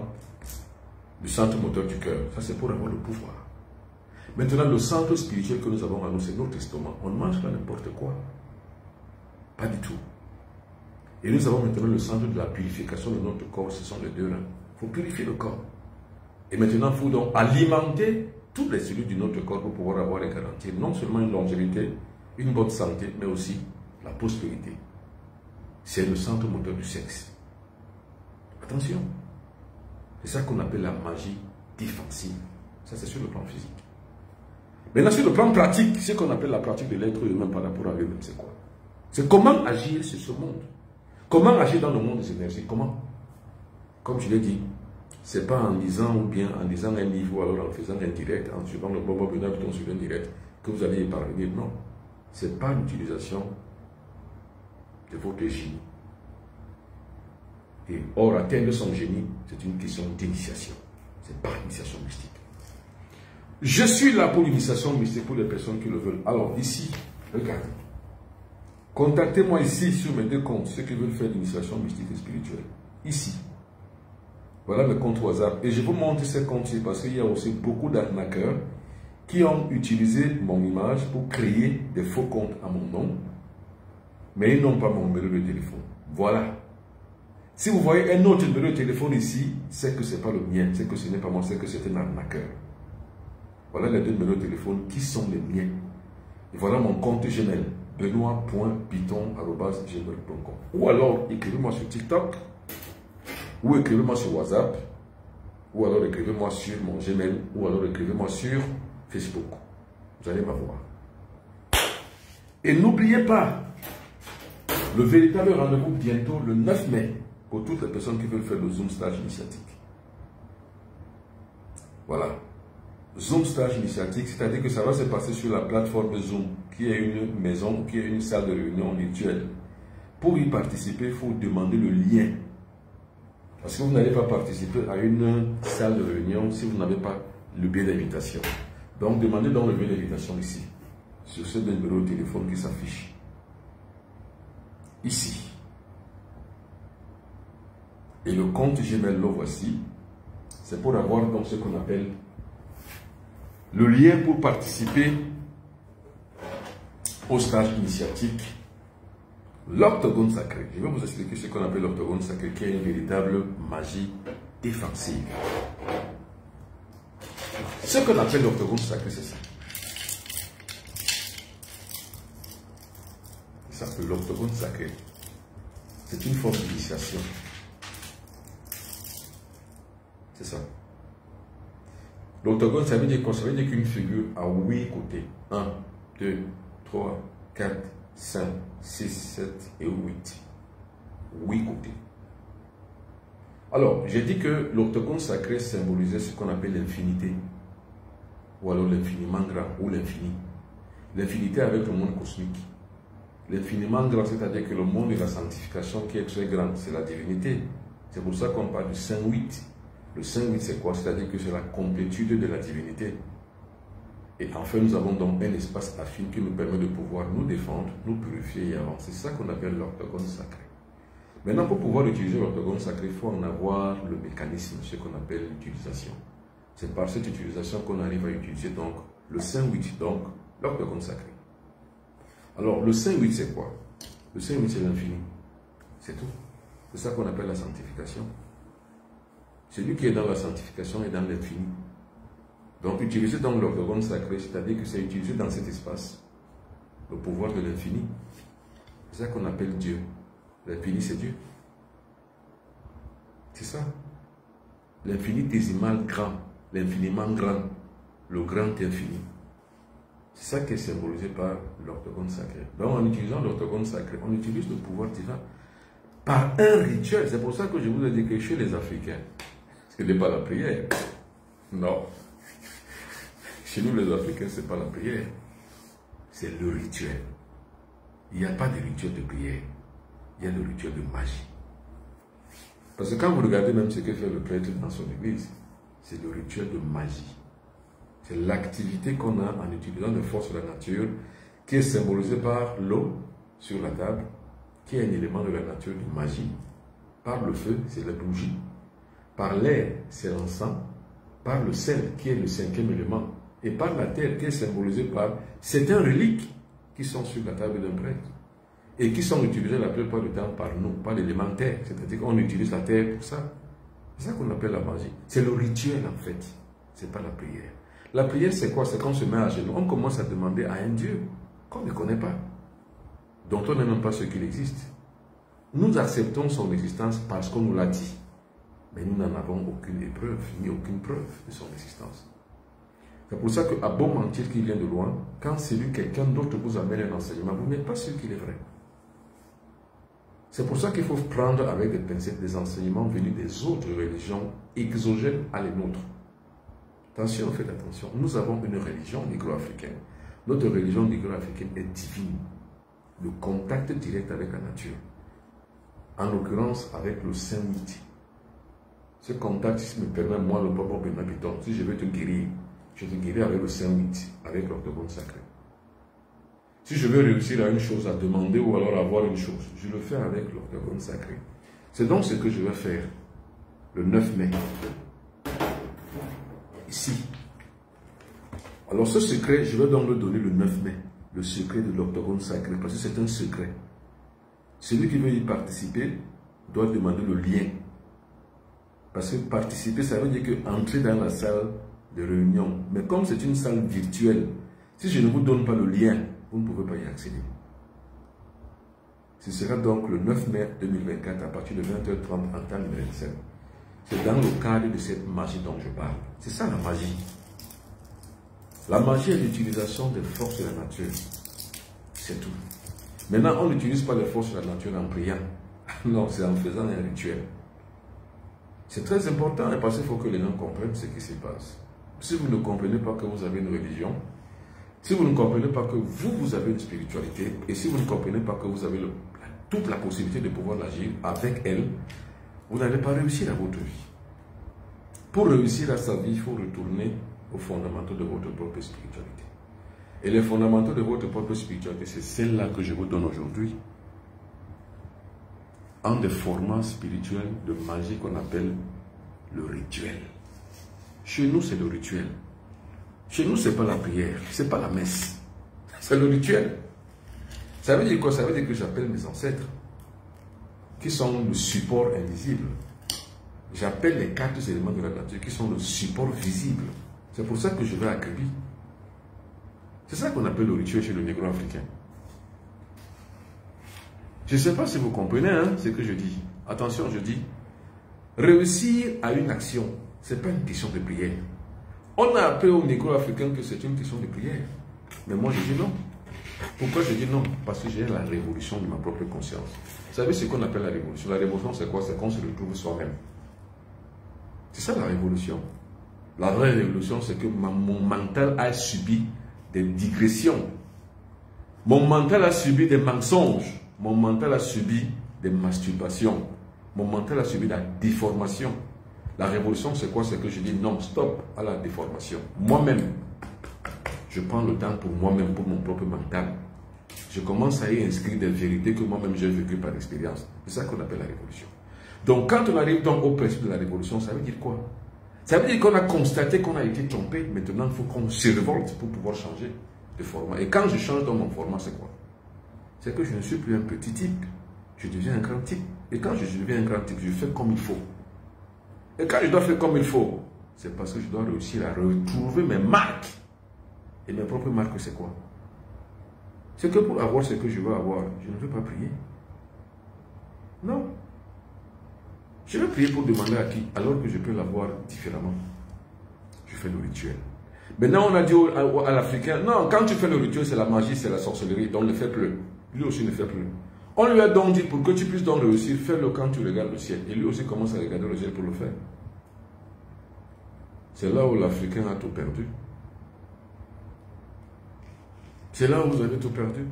du centre moteur du cœur. Ça, c'est pour avoir le pouvoir. Maintenant, le centre spirituel que nous avons à nous, c'est notre estomac. On mange pas n'importe quoi. Pas du tout. Et nous avons maintenant le centre de la purification de notre corps, ce sont les 2 reins. Il faut purifier le corps. Et maintenant, il faut donc alimenter toutes les cellules de notre corps pour pouvoir avoir et garantir non seulement une longévité, une bonne santé, mais aussi la prospérité. C'est le centre moteur du sexe. Attention. C'est ça qu'on appelle la magie défensive. Ça, c'est sur le plan physique. Maintenant, sur le plan pratique, ce qu'on appelle la pratique de l'être humain par rapport à lui-même, c'est quoi? C'est comment agir sur ce monde. Comment agir dans le monde des énergies? Comment? Comme je l'ai dit, ce n'est pas en lisant ou bien en lisant un livre ou alors en faisant un direct, en suivant le bon webinaire plutôt sur un direct, que vous allez y parvenir. Non. Ce n'est pas l'utilisation de votre génie. Et or, atteindre son génie, c'est une question d'initiation. C'est pas l'initiation mystique. Je suis là pour l'initiation mystique pour les personnes qui le veulent. Alors, ici, regardez. Contactez-moi ici sur mes 2 comptes, ceux qui veulent faire l'initiation mystique et spirituelle. Ici. Voilà mes comptes WhatsApp. Et je vous montre ces comptes-ci parce qu'il y a aussi beaucoup d'arnaqueurs qui ont utilisé mon image pour créer des faux comptes à mon nom. Mais ils n'ont pas mon numéro de téléphone. Voilà. Si vous voyez un autre numéro de téléphone ici, c'est que ce n'est pas le mien, c'est que ce n'est pas moi, c'est que c'est un arnaqueur. Voilà les 2 numéros de téléphone qui sont les miens. Et voilà mon compte Gmail, benoît.piton@gmail.com. Ou alors écrivez-moi sur TikTok, ou écrivez-moi sur WhatsApp, ou alors écrivez-moi sur mon Gmail, ou alors écrivez-moi sur Facebook. Vous allez m'avoir. Et n'oubliez pas, le véritable rendez-vous bientôt le 9 mai pour toutes les personnes qui veulent faire le Zoom Stage Initiatique. Voilà. Zoom Stage Initiatique, c'est-à-dire que ça va se passer sur la plateforme Zoom, qui est une maison, qui est une salle de réunion virtuelle. Pour y participer, il faut demander le lien. Parce que vous n'allez pas participer à une salle de réunion si vous n'avez pas le billet d'invitation. Donc, demandez donc le billet d'invitation ici, sur ce numéro de téléphone qui s'affiche. Ici. Et le compte Gmail, le voici. C'est pour avoir donc ce qu'on appelle le lien pour participer au stage initiatique, l'octogone sacré. Je vais vous expliquer ce qu'on appelle l'octogone sacré, qui est une véritable magie défensive. Ce qu'on appelle l'octogone sacré, c'est ça. Ça s'appelle l'octogone sacré. C'est une forme d'initiation. C'est ça. L'octogone, ça veut dire quoi? Ça veut dire qu'une figure a 8 côtés. 1, 2, 3, 4, 5, 6, 7 et 8. 8 côtés. Alors, j'ai dit que l'octogone sacré symbolisait ce qu'on appelle l'infinité. Ou alors l'infiniment grand, ou l'infini. L'infinité avec le monde cosmique. L'infiniment grand, c'est-à-dire que le monde de la sanctification qui est très grand, c'est la divinité. C'est pour ça qu'on parle du Saint 8. Le Saint 8, c'est quoi? C'est-à-dire que c'est la complétude de la divinité. Et enfin, nous avons donc un espace affine qui nous permet de pouvoir nous défendre, nous purifier et avancer. C'est ça qu'on appelle l'octogone sacré. Maintenant, pour pouvoir utiliser l'octogone sacré, il faut en avoir le mécanisme, ce qu'on appelle l'utilisation. C'est par cette utilisation qu'on arrive à utiliser donc le Saint 8, donc l'octogone sacré. Alors, le Saint 8, c'est quoi? Le Saint 8, c'est l'infini. C'est tout. C'est ça qu'on appelle la sanctification. Celui qui est dans la sanctification est dans l'infini. Donc, utiliser donc l'octogone sacré, c'est-à-dire que c'est utiliser dans cet espace le pouvoir de l'infini. C'est ça qu'on appelle Dieu. L'infini, c'est Dieu. C'est ça. L'infinitésimal grand, l'infiniment grand, le grand infini. C'est ça qui est symbolisé par l'octogone sacré. Donc, en utilisant l'octogone sacré, on utilise le pouvoir divin par un rituel. C'est pour ça que je vous ai dit que chez les Africains, ce n'est pas la prière. Non. Chez nous, les Africains, ce n'est pas la prière. C'est le rituel. Il n'y a pas de rituel de prière. Il y a le rituel de magie. Parce que quand vous regardez même ce que fait le prêtre dans son église, c'est le rituel de magie. C'est l'activité qu'on a en utilisant les forces de la nature qui est symbolisée par l'eau sur la table, qui est un élément de la nature de magie. Par le feu, c'est la bougie. Par l'air, c'est l'encens. Par le sel, qui est le 5e élément. Et par la terre, qui est symbolisée par certains reliques qui sont sur la table d'un prêtre. Et qui sont utilisés la plupart du temps par nous, par l'élément terre. C'est-à-dire qu'on utilise la terre pour ça. C'est ça qu'on appelle la magie. C'est le rituel en fait. Ce n'est pas la prière. La prière, c'est quoi? C'est qu'on se met à genoux. On commence à demander à un Dieu qu'on ne connaît pas, dont on n'est même pas ce qu'il existe. Nous acceptons son existence parce qu'on nous l'a dit. Mais nous n'en avons aucune épreuve, ni aucune preuve de son existence. C'est pour ça qu'à bon mentir qui vient de loin, quand quelqu'un d'autre vous amène un enseignement, vous n'êtes pas sûr qu'il est vrai. C'est pour ça qu'il faut prendre avec des pincettes des enseignements venus des autres religions exogènes à les nôtres. Attention, faites attention. Nous avons une religion négro-africaine. Notre religion négro-africaine est divine. Le contact direct avec la nature. en l'occurrence avec le Saint-8. Ce contact, si me permet, moi, le papa Benoît Piton, si je veux te guérir, je te guéris avec le Saint-8, avec l'octogone sacré. Si je veux réussir à une chose, à demander ou alors avoir une chose, je le fais avec l'octogone sacré. C'est donc ce que je vais faire le 9 mai. Ici. Alors ce secret, je vais donc le donner le 9 mai. Le secret de l'octogone sacré, parce que c'est un secret. Celui qui veut y participer doit demander le lien. Parce que participer, ça veut dire que entrer dans la salle de réunion. Mais comme c'est une salle virtuelle, si je ne vous donne pas le lien, vous ne pouvez pas y accéder. Ce sera donc le 9 mai 2024 à partir de 20h30 en temps universel. C'est dans le cadre de cette magie dont je parle. C'est ça la magie. La magie est l'utilisation des forces de la nature. C'est tout. Maintenant, on n'utilise pas les forces de la nature en priant. Non, c'est en faisant un rituel. C'est très important parce qu'il faut que les gens comprennent ce qui se passe. Si vous ne comprenez pas que vous avez une religion, si vous ne comprenez pas que vous avez une spiritualité, et si vous ne comprenez pas que vous avez toute la possibilité de pouvoir agir avec elle, vous n'allez pas réussir à votre vie. Pour réussir à sa vie, il faut retourner aux fondamentaux de votre propre spiritualité. Et les fondamentaux de votre propre spiritualité, c'est celle-là que je vous donne aujourd'hui. Un des formats spirituels de magie qu'on appelle le rituel. Chez nous, c'est le rituel. Chez nous, ce n'est pas la prière, ce n'est pas la messe. C'est le rituel. Ça veut dire quoi? Ça veut dire que j'appelle mes ancêtres, qui sont le support invisible. J'appelle les 4 éléments de la nature, qui sont le support visible. C'est pour ça que je vais à Kribi. C'est ça qu'on appelle le rituel chez le négro africain. Je ne sais pas si vous comprenez ce que je dis. Attention, je dis, réussir à une action, ce n'est pas une question de prière. On a appris aux négro africains que c'est une question de prière. Mais moi, je dis non. Pourquoi je dis non? Parce que j'ai la révolution de ma propre conscience. Vous savez ce qu'on appelle la révolution? La révolution, c'est quoi? C'est qu'on se retrouve soi-même. C'est ça la révolution. La vraie révolution, c'est que mon mental a subi des digressions. Mon mental a subi des mensonges. Mon mental a subi des masturbations. Mon mental a subi la déformation. La révolution, c'est quoi? C'est que je dis non, stop à la déformation. Moi-même, je prends le temps pour moi-même, pour mon propre mental. Je commence à y inscrire des vérités que moi-même j'ai vécues par expérience. C'est ça qu'on appelle la révolution. Donc, quand on arrive donc au principe de la révolution, ça veut dire quoi? Ça veut dire qu'on a constaté qu'on a été trompé. Maintenant, il faut qu'on se révolte pour pouvoir changer de format. Et quand je change dans mon format, c'est quoi? C'est que je ne suis plus un petit type. Je deviens un grand type. Et quand je deviens un grand type, je fais comme il faut. Et quand je dois faire comme il faut, c'est parce que je dois réussir à retrouver mes marques. Et mes propres marques, c'est quoi? C'est que pour avoir ce que je veux avoir, je ne veux pas prier. Non. Je vais prier pour demander à qui, alors que je peux l'avoir différemment. Je fais le rituel. Maintenant, on a dit à l'Africain, non, quand tu fais le rituel, c'est la magie, c'est la sorcellerie, donc ne fais plus. Lui aussi ne fait plus. On lui a donc dit, pour que tu puisses donc réussir, fais-le quand tu regardes le ciel. Et lui aussi commence à regarder le ciel pour le faire. C'est là où l'Africain a tout perdu. C'est là où vous avez tout perdu.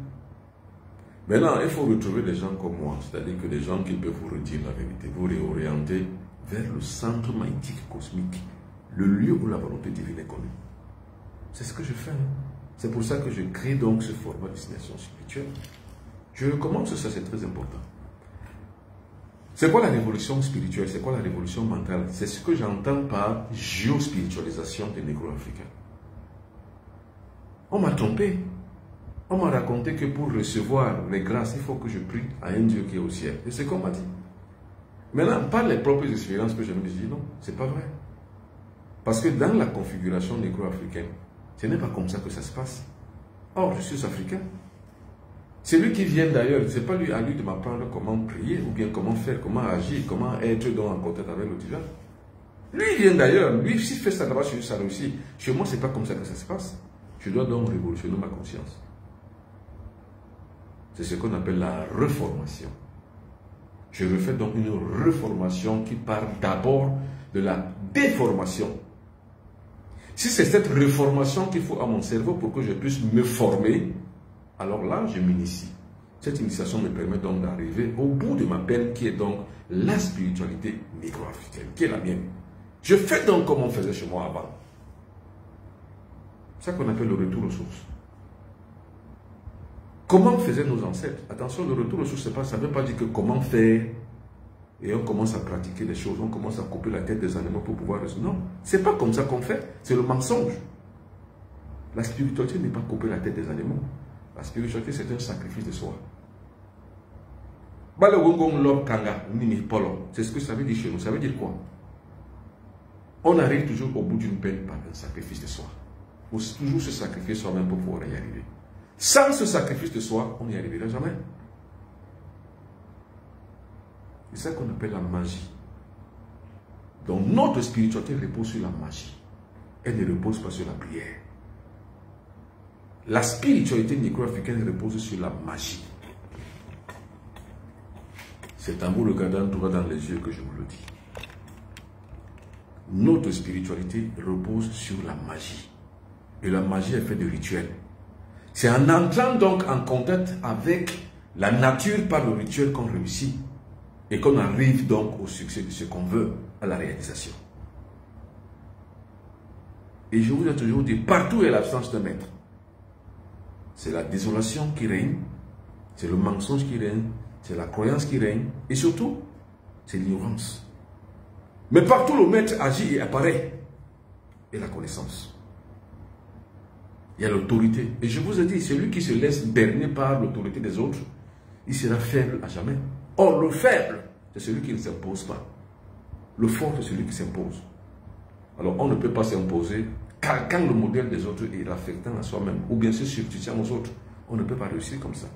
Maintenant, il faut retrouver des gens comme moi, c'est-à-dire que des gens qui peuvent vous redire la vérité, vous réorienter vers le centre magnétique cosmique, le lieu où la volonté divine est connue. C'est ce que je fais. C'est pour ça que je crée donc ce format de destination spirituelle. Je recommande ça, c'est très important. C'est quoi la révolution spirituelle? C'est quoi la révolution mentale? C'est ce que j'entends par géospiritualisation des négro-africains. On m'a trompé. On m'a raconté que pour recevoir les grâces, il faut que je prie à un Dieu qui est au ciel. Et c'est ce qu'on m'a dit. Maintenant, par les propres expériences que je me dis, non, c'est pas vrai. Parce que dans la configuration négro-africaine, ce n'est pas comme ça que ça se passe. Or, je suis africain. C'est lui qui vient d'ailleurs, ce n'est pas lui à lui de m'apprendre comment prier, ou bien comment faire, comment agir, comment être dans en contact avec le divin. Lui, il vient d'ailleurs. Lui, s'il fait ça là-bas, ça réussit. Chez moi, ce n'est pas comme ça que ça se passe. Je dois donc révolutionner ma conscience. C'est ce qu'on appelle la reformation. Je refais donc une reformation qui part d'abord de la déformation. Si c'est cette reformation qu'il faut à mon cerveau pour que je puisse me former, alors là, je m'initie. Cette initiation me permet donc d'arriver au bout de ma peine qui est donc la spiritualité négro-africaine, qui est la mienne. Je fais donc comme on faisait chez moi avant. C'est ça qu'on appelle le retour aux sources. Comment faisaient nos ancêtres? Attention, le retour aux sources, ça ne veut pas dire que comment faire et on commence à pratiquer des choses, on commence à couper la tête des animaux pour pouvoir résoudre. Non, c'est pas comme ça qu'on fait, c'est le mensonge. La spiritualité n'est pas couper la tête des animaux. La spiritualité, c'est un sacrifice de soi. C'est ce que ça veut dire chez nous. Ça veut dire quoi? On arrive toujours au bout d'une peine par un sacrifice de soi. Il faut toujours se sacrifier soi-même pour pouvoir y arriver. Sans ce sacrifice de soi, on n'y arrivera jamais. C'est ça qu'on appelle la magie. Donc notre spiritualité repose sur la magie. Elle ne repose pas sur la prière. La spiritualité négro-africaine repose sur la magie. C'est en vous regardant droit dans les yeux que je vous le dis. Notre spiritualité repose sur la magie. Et la magie est faite de rituels. C'est en entrant donc en contact avec la nature par le rituel qu'on réussit. Et qu'on arrive donc au succès de ce qu'on veut, à la réalisation. Et je vous ai toujours dit, partout est l'absence de maître. C'est la désolation qui règne, c'est le mensonge qui règne, c'est la croyance qui règne, et surtout, c'est l'ignorance. Mais partout le maître agit et apparaît, et la connaissance. Il y a l'autorité. Et je vous ai dit, celui qui se laisse berner par l'autorité des autres, il sera faible à jamais. Or, le faible, c'est celui qui ne s'impose pas. Le fort, c'est celui qui s'impose. Alors, on ne peut pas s'imposer quand le modèle des autres est affectant à soi-même, ou bien se substituant aux autres. On ne peut pas réussir comme ça.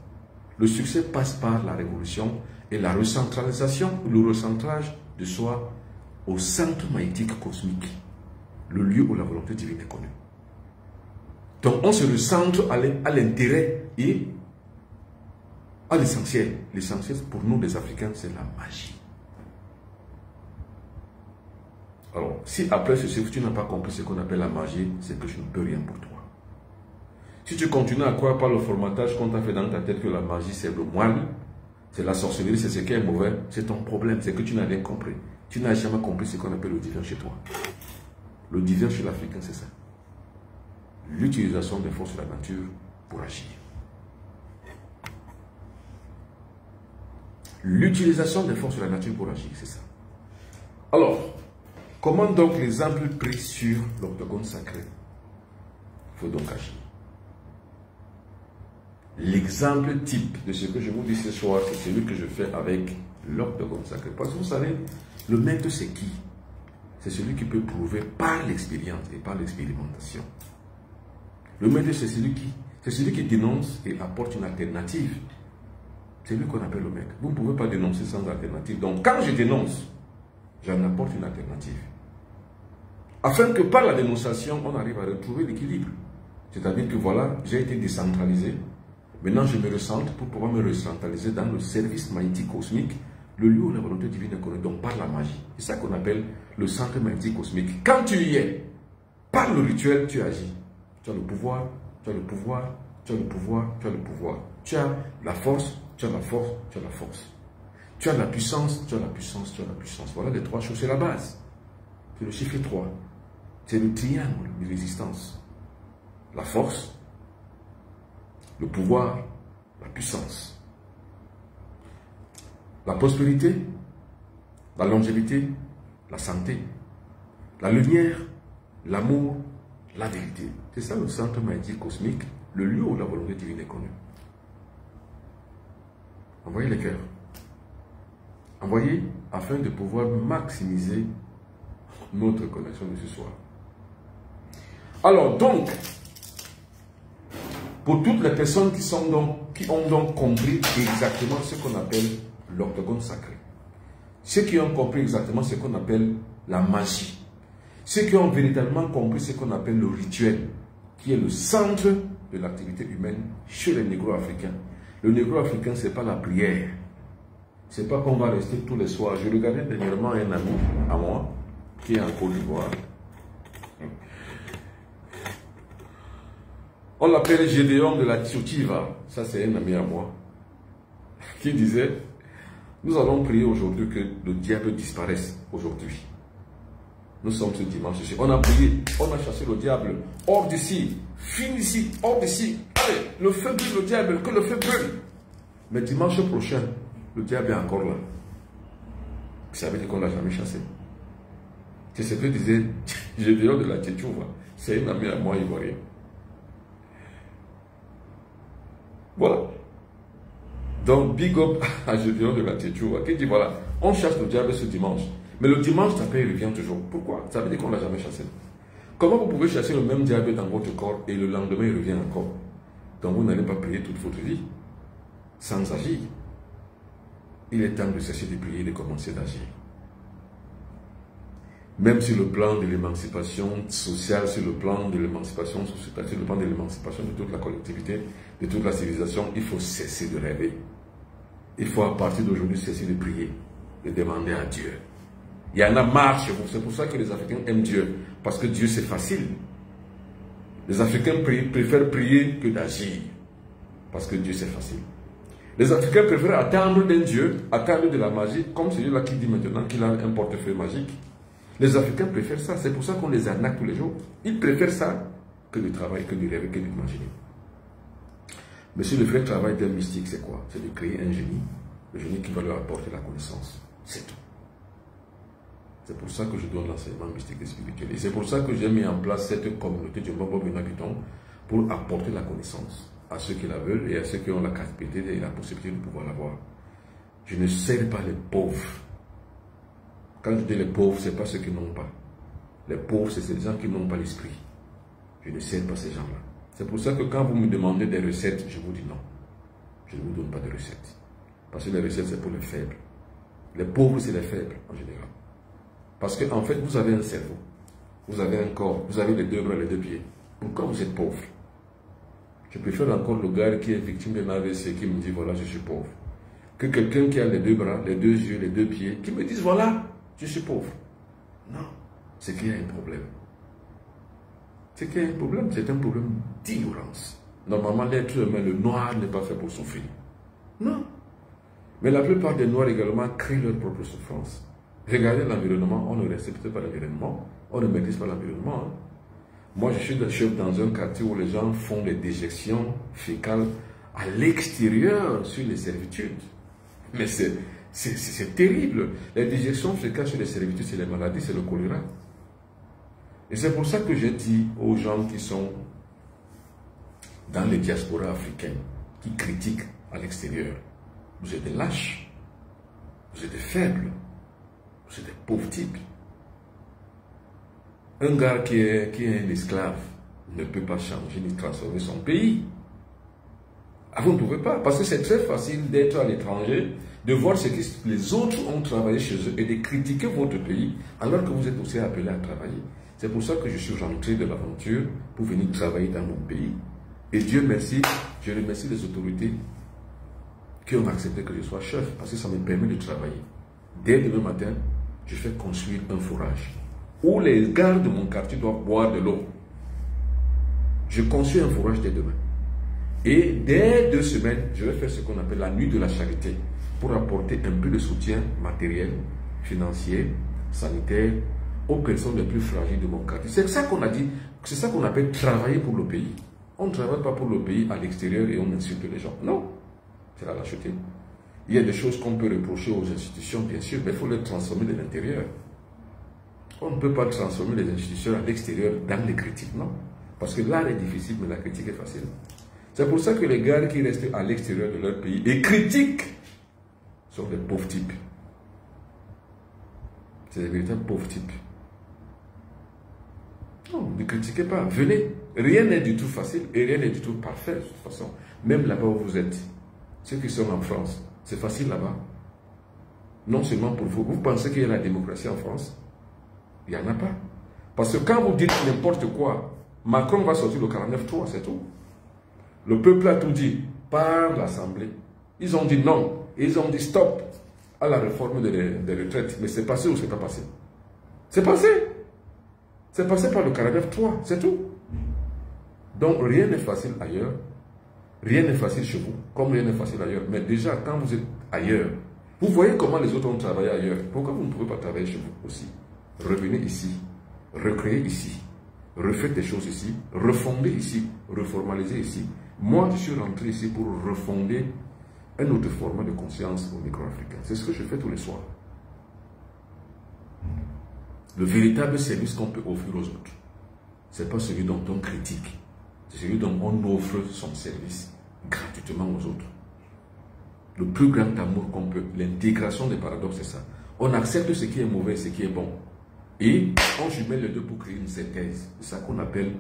Le succès passe par la révolution et la recentralisation, le recentrage de soi au centre magnétique cosmique, le lieu où la volonté divine est connue. Donc, on se recentre à l'intérêt et à l'essentiel. L'essentiel pour nous, les Africains, c'est la magie. Alors, si après ceci, tu n'as pas compris ce qu'on appelle la magie, c'est que je ne peux rien pour toi. Si tu continues à croire par le formatage qu'on t'a fait dans ta tête que la magie, c'est le moine, c'est la sorcellerie, c'est ce qui est mauvais, c'est ton problème, c'est que tu n'as rien compris. Tu n'as jamais compris ce qu'on appelle le divin chez toi. Le divin chez l'Africain, c'est ça. L'utilisation des forces de la nature pour agir. L'utilisation des forces de la nature pour agir, c'est ça. Alors, comment donc l'exemple pris sur l'octogone sacré? Il faut donc agir. L'exemple type de ce que je vous dis ce soir, c'est celui que je fais avec l'octogone sacré. Parce que vous savez, le maître c'est qui? C'est celui qui peut prouver par l'expérience et par l'expérimentation. Le maître c'est celui qui dénonce et apporte une alternative. C'est lui qu'on appelle le maître. Vous ne pouvez pas dénoncer sans alternative. Donc quand je dénonce, j'en apporte une alternative. Afin que par la dénonciation, on arrive à retrouver l'équilibre. C'est-à-dire que voilà, j'ai été décentralisé. Maintenant, je me recentre pour pouvoir me recentraliser dans le service magnétique cosmique, le lieu où la volonté divine est connue, donc par la magie. C'est ça qu'on appelle le centre magnétique cosmique. Quand tu y es, par le rituel, tu agis. Tu as le pouvoir, tu as le pouvoir, tu as le pouvoir, tu as le pouvoir. Tu as la force, tu as la force, tu as la force. Tu as la puissance, tu as la puissance, tu as la puissance. Voilà les trois choses, c'est la base. C'est le chiffre 3. C'est le triangle de résistance. La force, le pouvoir, la puissance. La prospérité, la longévité, la santé, la lumière, l'amour, la vérité. C'est ça le centre magnétique cosmique, le lieu où la volonté divine est connue. Envoyez les cœurs. Envoyez afin de pouvoir maximiser notre connexion de ce soir. Alors donc, pour toutes les personnes qui ont donc compris exactement ce qu'on appelle l'octogone sacré, ceux qui ont compris exactement ce qu'on appelle la magie, ceux qui ont véritablement compris ce qu'on appelle le rituel, qui est le centre de l'activité humaine chez les négro-africains. Le négro-africain, ce n'est pas la prière. Ce n'est pas qu'on va rester tous les soirs. Je regardais dernièrement un ami à moi qui est en Côte d'Ivoire. On l'appelle Gédéon de la Tiotiva. Ça, c'est un ami à moi. qui disait, nous allons prier aujourd'hui que le diable disparaisse aujourd'hui. Nous sommes ce dimanche ici. On a prié, on a chassé le diable hors d'ici, fini ici, hors d'ici. Allez, le feu brûle le diable, que le feu brûle. Mais dimanche prochain, le diable est encore là. Ça veut dire qu'on ne l'a jamais chassé. C'est ce que disait Gédéon de la Tchétchouva. C'est une amie à moi ivoirienne. Voilà. Donc, big up à Gédéon de la Tchétchouva qui dit voilà, on chasse le diable ce dimanche. Mais le dimanche, après, il revient toujours. Pourquoi? Ça veut dire qu'on ne l'a jamais chassé. Comment vous pouvez chasser le même diable dans votre corps et le lendemain, il revient encore? Donc, vous n'allez pas prier toute votre vie sans agir. Il est temps de cesser de prier et de commencer d'agir. Même sur le plan de l'émancipation sociale, sur le plan de l'émancipation sociétale, sur le plan de l'émancipation de toute la collectivité, de toute la civilisation, il faut cesser de rêver. Il faut à partir d'aujourd'hui cesser de prier, de demander à Dieu. Il y en a marre chez vous. C'est pour ça que les Africains aiment Dieu. Parce que Dieu, c'est facile. Les Africains préfèrent prier que d'agir. Parce que Dieu, c'est facile. Les Africains préfèrent attendre d'un Dieu, attendre de la magie, comme celui-là qui dit maintenant qu'il a un portefeuille magique. Les Africains préfèrent ça. C'est pour ça qu'on les arnaque tous les jours. Ils préfèrent ça que du travail, que du rêve, que d'imaginer. Mais si le vrai travail d'un mystique, c'est quoi? C'est de créer un génie. Le génie qui va leur apporter la connaissance. C'est tout. C'est pour ça que je donne l'enseignement mystique et spirituel. Et c'est pour ça que j'ai mis en place cette communauté du Mbombo Benabiton pour apporter la connaissance à ceux qui la veulent et à ceux qui ont la capacité et la possibilité de pouvoir l'avoir. Je ne sers pas les pauvres. Quand je dis les pauvres, ce n'est pas ceux qui n'ont pas. Les pauvres, c'est ces gens qui n'ont pas l'esprit. Je ne sers pas ces gens-là. C'est pour ça que quand vous me demandez des recettes, je vous dis non. Je ne vous donne pas de recettes. Parce que les recettes, c'est pour les faibles. Les pauvres, c'est les faibles en général. Parce qu'en fait, vous avez un cerveau, vous avez un corps, vous avez les deux bras, les deux pieds. Pourquoi vous êtes pauvre? Je préfère encore le gars qui est victime d'un AVC qui me dit voilà, je suis pauvre, que quelqu'un qui a les deux bras, les deux yeux, les deux pieds, qui me dise voilà, je suis pauvre. Non, c'est qu'il y a un problème. C'est qu'il y a un problème, c'est un problème d'ignorance. Normalement, l'être humain, le noir n'est pas fait pour souffrir. Non. Mais la plupart des noirs également créent leur propre souffrance. Regardez l'environnement, on ne respecte pas l'environnement, on ne maîtrise pas l'environnement. Moi, je suis chef dans un quartier où les gens font des déjections fécales à l'extérieur sur les servitudes. Mais c'est terrible. Les déjections fécales sur les servitudes, c'est les maladies, c'est le choléra. Et c'est pour ça que j'ai dit aux gens qui sont dans les diasporas africaines, qui critiquent à l'extérieur, vous êtes des lâches, vous êtes des faibles. C'est des pauvres types. Un gars qui est un esclave ne peut pas changer ni transformer son pays. Ah, vous ne pouvez pas, parce que c'est très facile d'être à l'étranger, de voir ce que les autres ont travaillé chez eux et de critiquer votre pays alors que vous êtes aussi appelé à travailler. C'est pour ça que je suis rentré de l'aventure pour venir travailler dans mon pays. Et Dieu merci, je remercie les autorités qui ont accepté que je sois chef parce que ça me permet de travailler. Dès demain matin, je fais construire un forage où les gars de mon quartier doivent boire de l'eau. Je construis un forage dès demain. Et dès 2 semaines, je vais faire ce qu'on appelle la nuit de la charité pour apporter un peu de soutien matériel, financier, sanitaire aux personnes les plus fragiles de mon quartier. C'est ça qu'on a dit, c'est ça qu'on appelle travailler pour le pays. On ne travaille pas pour le pays à l'extérieur et on insulte les gens. Non, c'est la lâcheté. Il y a des choses qu'on peut reprocher aux institutions, bien sûr, mais il faut les transformer de l'intérieur. On ne peut pas transformer les institutions à l'extérieur dans les critiques, non. Parce que l'art est difficile, mais la critique est facile. C'est pour ça que les gars qui restent à l'extérieur de leur pays et critiquent sont des pauvres types. C'est des véritables pauvres types. Non, ne critiquez pas, venez. Rien n'est du tout facile et rien n'est du tout parfait de toute façon. Même là-bas où vous êtes, ceux qui sont en France, c'est facile là-bas. Non seulement pour vous. Vous pensez qu'il y a la démocratie en France? Il n'y en a pas. Parce que quand vous dites n'importe quoi, Macron va sortir le 49.3, c'est tout. Le peuple a tout dit par l'Assemblée. Ils ont dit non. Ils ont dit stop à la réforme des retraites. Mais c'est passé ou c'est pas passé? C'est passé. C'est passé par le 49.3, c'est tout. Donc rien n'est facile ailleurs. Rien n'est facile chez vous, comme rien n'est facile ailleurs. Mais déjà, quand vous êtes ailleurs, vous voyez comment les autres ont travaillé ailleurs. Pourquoi vous ne pouvez pas travailler chez vous aussi? Revenez ici, recréez ici, refaites des choses ici, refondez ici, reformalisez ici. Moi, je suis rentré ici pour refonder un autre format de conscience au micro-africain. C'est ce que je fais tous les soirs. Le véritable service qu'on peut offrir aux autres, ce n'est pas celui dont on critique, c'est celui dont on offre son service gratuitement aux autres. Le plus grand amour qu'on peut, l'intégration des paradoxes, c'est ça. On accepte ce qui est mauvais et ce qui est bon. Et on jumelle les deux pour créer une synthèse. C'est ça qu'on appelle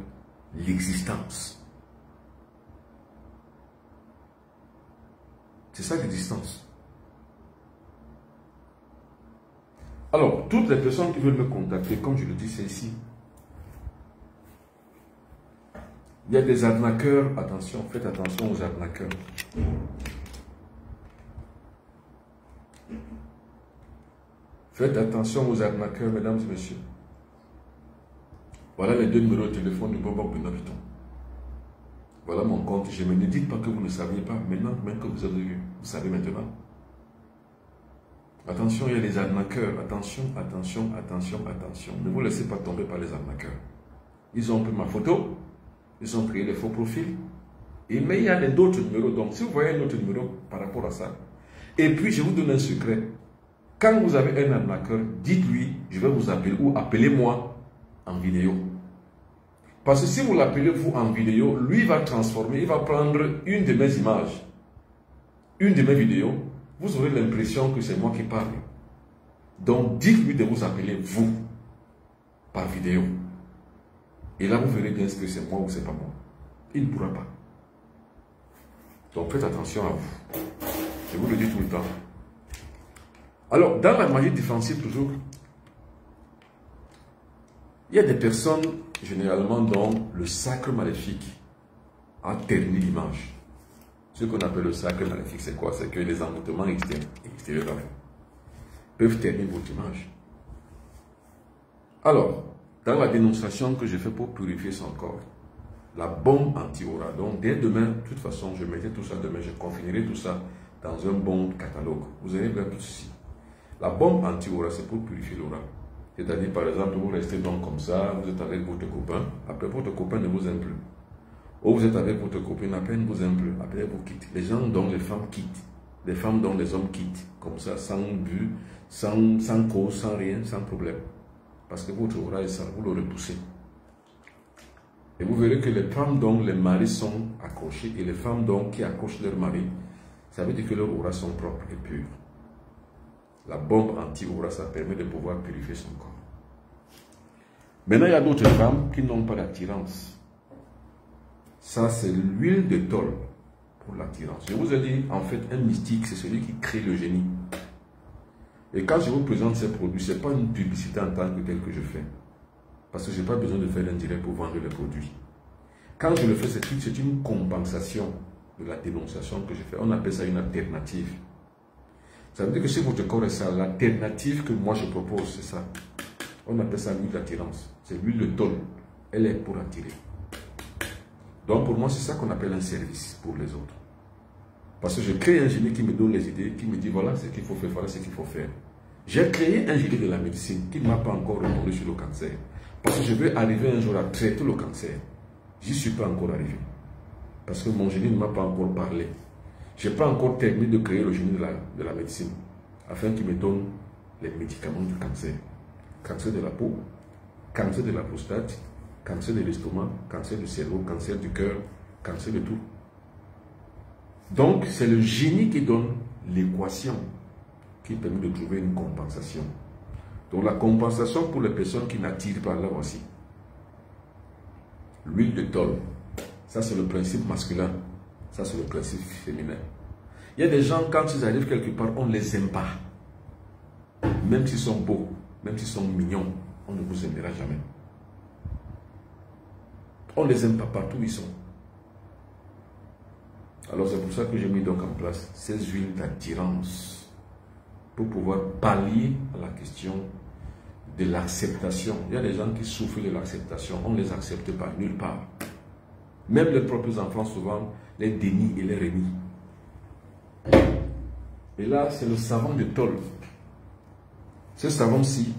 l'existence. C'est ça l'existence. Alors, toutes les personnes qui veulent me contacter, comme je le dis, c'est ici. Il y a des arnaqueurs, attention, faites attention aux arnaqueurs. Faites attention aux arnaqueurs, mesdames et messieurs. Voilà les deux numéros de téléphone du Bobo Benapiton. Voilà mon compte. Je ne dites pas que vous ne saviez pas. Maintenant, même que vous avez vu, vous savez maintenant. Attention, il y a les arnaqueurs. Attention, attention, attention, attention. Ne vous laissez pas tomber par les arnaqueurs. Ils ont pris ma photo. Ils ont créé des faux profils. Mais il y a d'autres numéros. Donc, si vous voyez un autre numéro par rapport à ça. Et puis, je vous donne un secret. Quand vous avez un arnaqueur, dites-lui, je vais vous appeler ou appelez-moi en vidéo. Parce que si vous l'appelez vous en vidéo, lui va transformer, il va prendre une de mes images, une de mes vidéos, vous aurez l'impression que c'est moi qui parle. Donc dites-lui de vous appeler vous, par vidéo. Et là vous verrez bien ce que c'est moi ou c'est pas moi. Il ne pourra pas. Donc faites attention à vous. Je vous le dis tout le temps. Alors, dans la magie défensive, toujours, il y a des personnes, généralement, dont le sacre maléfique a terni l'image. Ce qu'on appelle le sacre maléfique, c'est quoi? C'est que les emboutements extérieurs peuvent ternir votre image. Alors, dans la dénonciation que je fais pour purifier son corps, la bombe anti-aura, donc dès demain, de toute façon, je mettrai tout ça demain, je confinerai tout ça dans un bon catalogue. Vous allez voir tout ceci. La bombe anti-aura, c'est pour purifier l'aura. C'est-à-dire, par exemple, vous restez donc comme ça, vous êtes avec votre copain, après votre copain ne vous aime plus. Ou vous êtes avec votre copine, à peine vous aime plus, après vous quitte. Les gens dont les femmes quittent, les femmes dont les hommes quittent, comme ça, sans but, sans cause, sans rien, sans problème. Parce que votre aura est sale, vous le repoussez. Et vous verrez que les femmes dont les maris sont accrochés et les femmes dont qui accrochent leur mari, ça veut dire que leurs auras sont propres et pures. La bombe anti-aura, ça permet de pouvoir purifier son corps. Maintenant, il y a d'autres femmes qui n'ont pas d'attirance. Ça, c'est l'huile de tôle pour l'attirance. Je vous ai dit, en fait, un mystique, c'est celui qui crée le génie. Et quand je vous présente ces produits, ce n'est pas une publicité en tant que telle que je fais. Parce que je n'ai pas besoin de faire un direct pour vendre les produits. Quand je le fais, c'est une compensation de la dénonciation que je fais. On appelle ça une alternative. Ça veut dire que si votre corps est sale, l'alternative que moi je propose, c'est ça. On appelle ça l'huile d'attirance. C'est l'huile de tôle. Elle est pour attirer. Donc pour moi, c'est ça qu'on appelle un service pour les autres. Parce que je crée un génie qui me donne les idées, qui me dit voilà ce qu'il faut faire, voilà ce qu'il faut faire. J'ai créé un génie de la médecine qui ne m'a pas encore répondu sur le cancer. Parce que je veux arriver un jour à traiter le cancer. Je n'y suis pas encore arrivé. Parce que mon génie ne m'a pas encore parlé. Je n'ai pas encore terminé de créer le génie de la médecine afin qu'il me donne les médicaments du cancer. Cancer de la peau, cancer de la prostate, cancer de l'estomac, cancer du cerveau, cancer du cœur, cancer de tout. Donc, c'est le génie qui donne l'équation qui permet de trouver une compensation. Donc, la compensation pour les personnes qui n'attirent pas, là voici. L'huile de tôle, ça c'est le principe masculin. Ça, c'est le principe féminin. Il y a des gens, quand ils arrivent quelque part, on ne les aime pas. Même s'ils sont beaux, même s'ils sont mignons, on ne vous aimera jamais. On ne les aime pas partout où ils sont. Alors, c'est pour ça que j'ai mis donc en place ces huiles d'attirance pour pouvoir pallier à la question de l'acceptation. Il y a des gens qui souffrent de l'acceptation. On ne les accepte pas nulle part. Même les propres enfants, souvent, les dénient et les renient. Et là, c'est le savon de tôle. Ce savon-ci,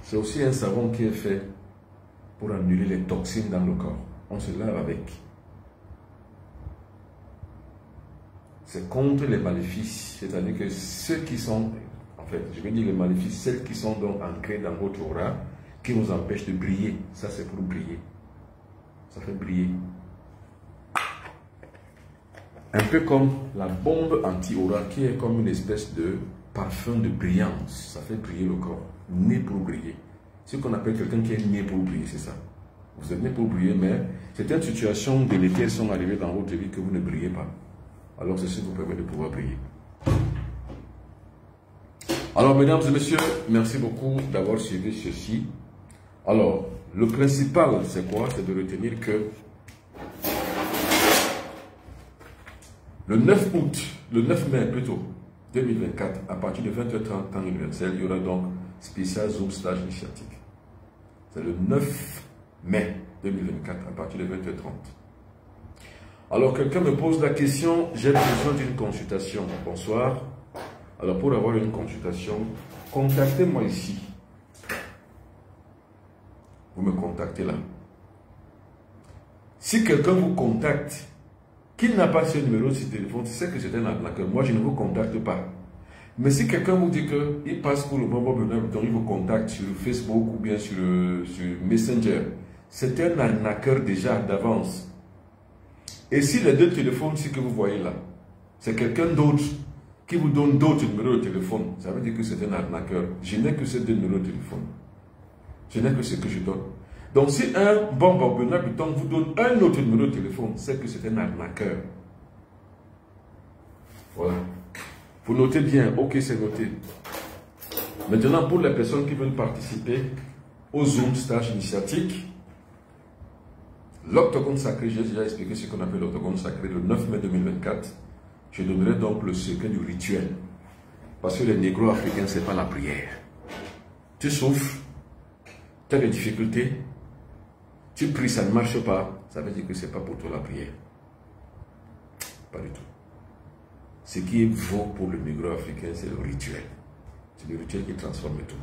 c'est aussi un savon qui est fait pour annuler les toxines dans le corps. On se lave avec. C'est contre les maléfices. C'est-à-dire que ceux qui sont, en fait, je vais dire les maléfices, celles qui sont donc ancrées dans votre aura, qui nous empêchent de briller. Ça, c'est pour briller. Ça fait briller. Un peu comme la bombe anti-aura, qui est comme une espèce de parfum de brillance. Ça fait briller le corps. Né pour briller. Ce qu'on appelle quelqu'un qui est né pour briller, c'est ça. Vous êtes né pour briller, mais certaines situations de l'été sont arrivées dans votre vie que vous ne brillez pas. Alors ceci vous permet de pouvoir briller. Alors mesdames et messieurs, merci beaucoup d'avoir suivi ceci. Alors, le principal, c'est quoi? C'est de retenir que le 9 août, le 9 mai plutôt, 2024, à partir de 20h30 temps universel, il y aura donc spécial Zoom stage initiatique. C'est le 9 mai 2024, à partir de 20h30. Alors, quelqu'un me pose la question, j'ai besoin d'une consultation. Bonsoir. Alors, pour avoir une consultation, contactez-moi ici. Vous me contactez là. Si quelqu'un vous contacte, qu'il n'a pas ce numéro de téléphone, c'est que c'est un arnaqueur. Moi, je ne vous contacte pas. Mais si quelqu'un vous dit qu'il passe pour le bon bonheur, donc il vous contacte sur Facebook ou bien sur Messenger, c'est un arnaqueur déjà d'avance. Et si les deux téléphones que vous voyez là, c'est quelqu'un d'autre qui vous donne d'autres numéros de téléphone, ça veut dire que c'est un arnaqueur. Je n'ai que ces deux numéros de téléphone. Je n'ai que ce que je donne. Donc si un bon bonheur vous donne un autre numéro de téléphone, c'est que c'est un arnaqueur. Voilà. Vous notez bien, ok, c'est noté. Maintenant, pour les personnes qui veulent participer au Zoom stage initiatique, l'octogone sacré, j'ai déjà expliqué ce qu'on appelle l'octogone sacré, le 9 mai 2024. Je donnerai donc le secret du rituel. Parce que les négros africains, ce n'est pas la prière. Tu souffres, tu as des difficultés, tu pries, ça ne marche pas, ça veut dire que ce n'est pas pour toi la prière. Pas du tout. Ce qui vaut pour le négro africain, c'est le rituel. C'est le rituel qui transforme tout.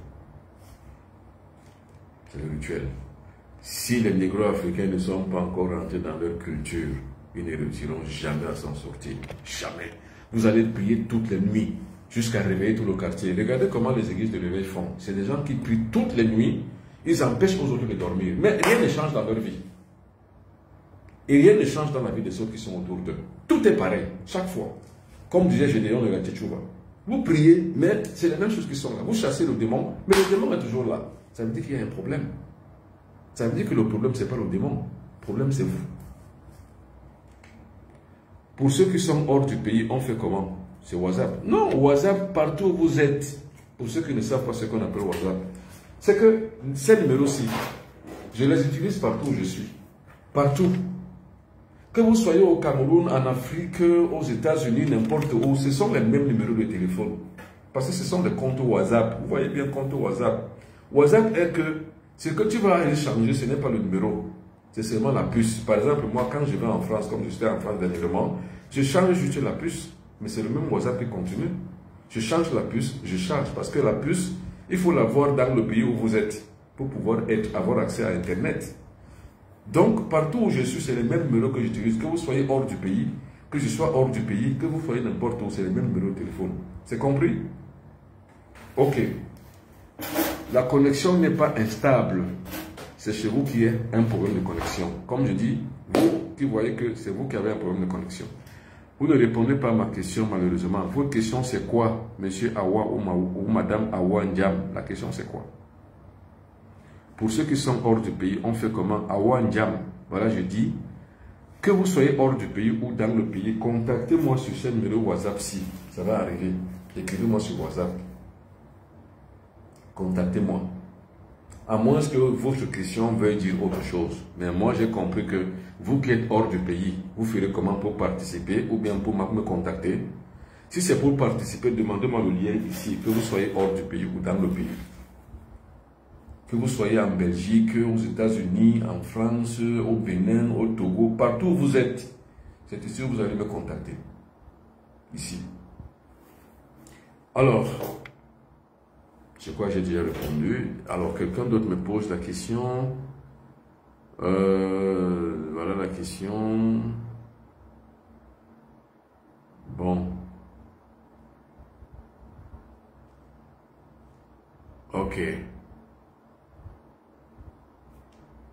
C'est le rituel. Si les négros africains ne sont pas encore rentrés dans leur culture, ils ne réussiront jamais à s'en sortir. Jamais. Vous allez prier toutes les nuits jusqu'à réveiller tout le quartier. Regardez comment les églises de réveil font. C'est des gens qui prient toutes les nuits. Ils empêchent aux autres de dormir. Mais rien ne change dans leur vie. Et rien ne change dans la vie de ceux qui sont autour d'eux. Tout est pareil, chaque fois. Comme disait Gédéon de la Tchétchouva. Vous priez, mais c'est les mêmes choses qui sont là. Vous chassez le démon, mais le démon est toujours là. Ça veut dire qu'il y a un problème. Ça veut dire que le problème, ce n'est pas le démon. Le problème, c'est vous. Pour ceux qui sont hors du pays, on fait comment? C'est WhatsApp. Non, WhatsApp, partout où vous êtes. Pour ceux qui ne savent pas ce qu'on appelle WhatsApp, c'est que ces numéros-ci, je les utilise partout où je suis. Partout. Que vous soyez au Cameroun, en Afrique, aux États-Unis, n'importe où, ce sont les mêmes numéros de téléphone. Parce que ce sont des comptes WhatsApp. Vous voyez bien compte WhatsApp. WhatsApp est que ce que tu vas aller changer, ce n'est pas le numéro. C'est seulement la puce. Par exemple, moi, quand je vais en France, comme j'étais en France dernièrement, je change juste la puce. Mais c'est le même WhatsApp qui continue. Je change la puce, je charge. Parce que la puce, il faut l'avoir dans le pays où vous êtes pour pouvoir avoir accès à Internet. Donc, partout où je suis, c'est les mêmes numéros que j'utilise. Que vous soyez hors du pays, que je sois hors du pays, que vous soyez n'importe où, c'est les mêmes numéros de téléphone. C'est compris? Ok. La connexion n'est pas instable. C'est chez vous qui est un problème de connexion. Comme je dis, vous qui voyez que c'est vous qui avez un problème de connexion. Vous ne répondez pas à ma question malheureusement. Votre question c'est quoi, monsieur Awa ou madame Awa Ndiam? La question c'est quoi? Pour ceux qui sont hors du pays, on fait comment? Awa Ndiam. Voilà, je dis, que vous soyez hors du pays ou dans le pays, contactez-moi sur ce numéro WhatsApp-ci. Ça va arriver. Écrivez-moi sur WhatsApp. Contactez-moi. À moins que votre question veuille dire autre chose. Mais moi, j'ai compris que vous qui êtes hors du pays, vous ferez comment pour participer ou bien pour me contacter. Si c'est pour participer, demandez-moi le lien ici, que vous soyez hors du pays ou dans le pays. Que vous soyez en Belgique, aux États-Unis, en France, au Bénin, au Togo, partout où vous êtes, c'est ici où vous allez me contacter. Ici. Alors, je crois que j'ai déjà répondu. Alors, quelqu'un d'autre me pose la question. Voilà la question. Bon. Ok.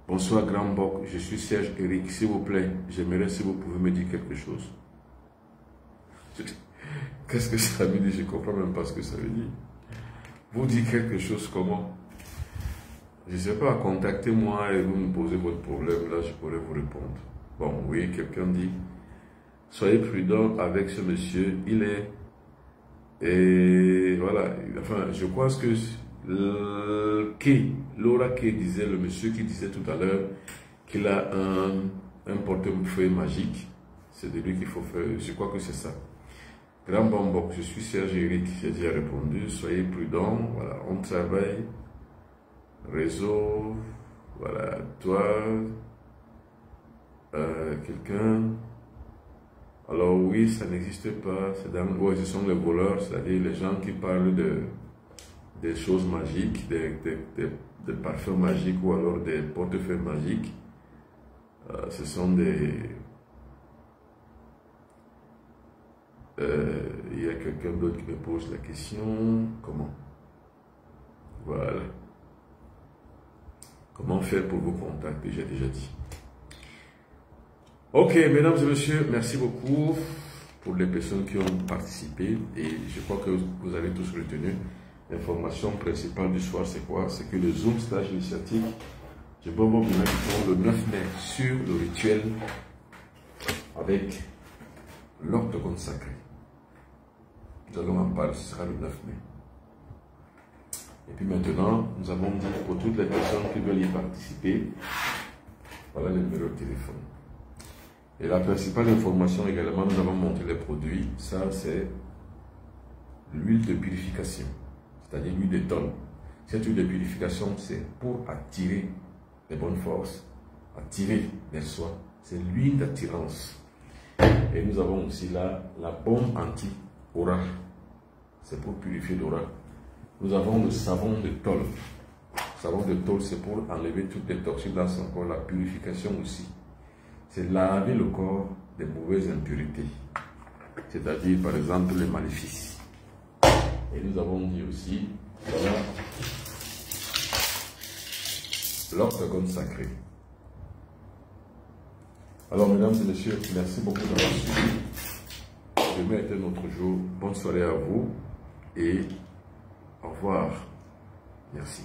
Bonsoir Grand Boc, je suis Serge Eric. S'il vous plaît, j'aimerais si vous pouvez me dire quelque chose. Qu'est-ce que ça veut dire? Je ne comprends même pas ce que ça veut dire. Vous dites quelque chose comment? Je ne sais pas, contactez-moi et vous me posez votre problème, là je pourrais vous répondre. Bon, oui, quelqu'un dit, soyez prudent avec ce monsieur, il est... Et voilà, enfin, je crois que Laura Kay disait, le monsieur qui disait tout à l'heure qu'il a un portefeuille magique. C'est de lui qu'il faut faire, je crois que c'est ça. Grand Bambok, je suis Serge Eric, j'ai déjà répondu, soyez prudents, voilà, on travaille, réseau, voilà, toi, quelqu'un, alors oui, ça n'existe pas, c'est dans ouais, ce sont les voleurs, c'est-à-dire les gens qui parlent des choses magiques, des parfums magiques ou alors des portefeuilles magiques, ce sont des... il y a quelqu'un d'autre qui me pose la question, comment? Voilà. Comment faire pour vous contacter, j'ai déjà dit. Ok, mesdames et messieurs, merci beaucoup pour les personnes qui ont participé et je crois que vous avez tous retenu. L'information principale du soir, c'est quoi? C'est que le Zoom stage initiatique, je vais vous mettre le 9 mai sur le rituel avec l'octogone sacré. Nous allons en parler, ce sera le 9 mai. Et puis maintenant, nous avons dit pour toutes les personnes qui veulent y participer, voilà le numéro de téléphone. Et la principale information également, nous avons montré les produits. Ça, c'est l'huile de purification, c'est-à-dire l'huile d'étole. Cette huile de purification, c'est pour attirer les bonnes forces, attirer les soins. C'est l'huile d'attirance. Et nous avons aussi là la bombe anti-aura. C'est pour purifier l'aura. Nous avons le savon de tôle. Le savon de tôle, c'est pour enlever toutes les toxines dans son corps, la purification aussi. C'est laver le corps des mauvaises impuretés. C'est-à-dire, par exemple, les maléfices. Et nous avons dit aussi, voilà, l'octogone sacré. Alors, mesdames et messieurs, merci beaucoup d'avoir suivi. Demain est un autre jour. Bonne soirée à vous et au revoir. Merci.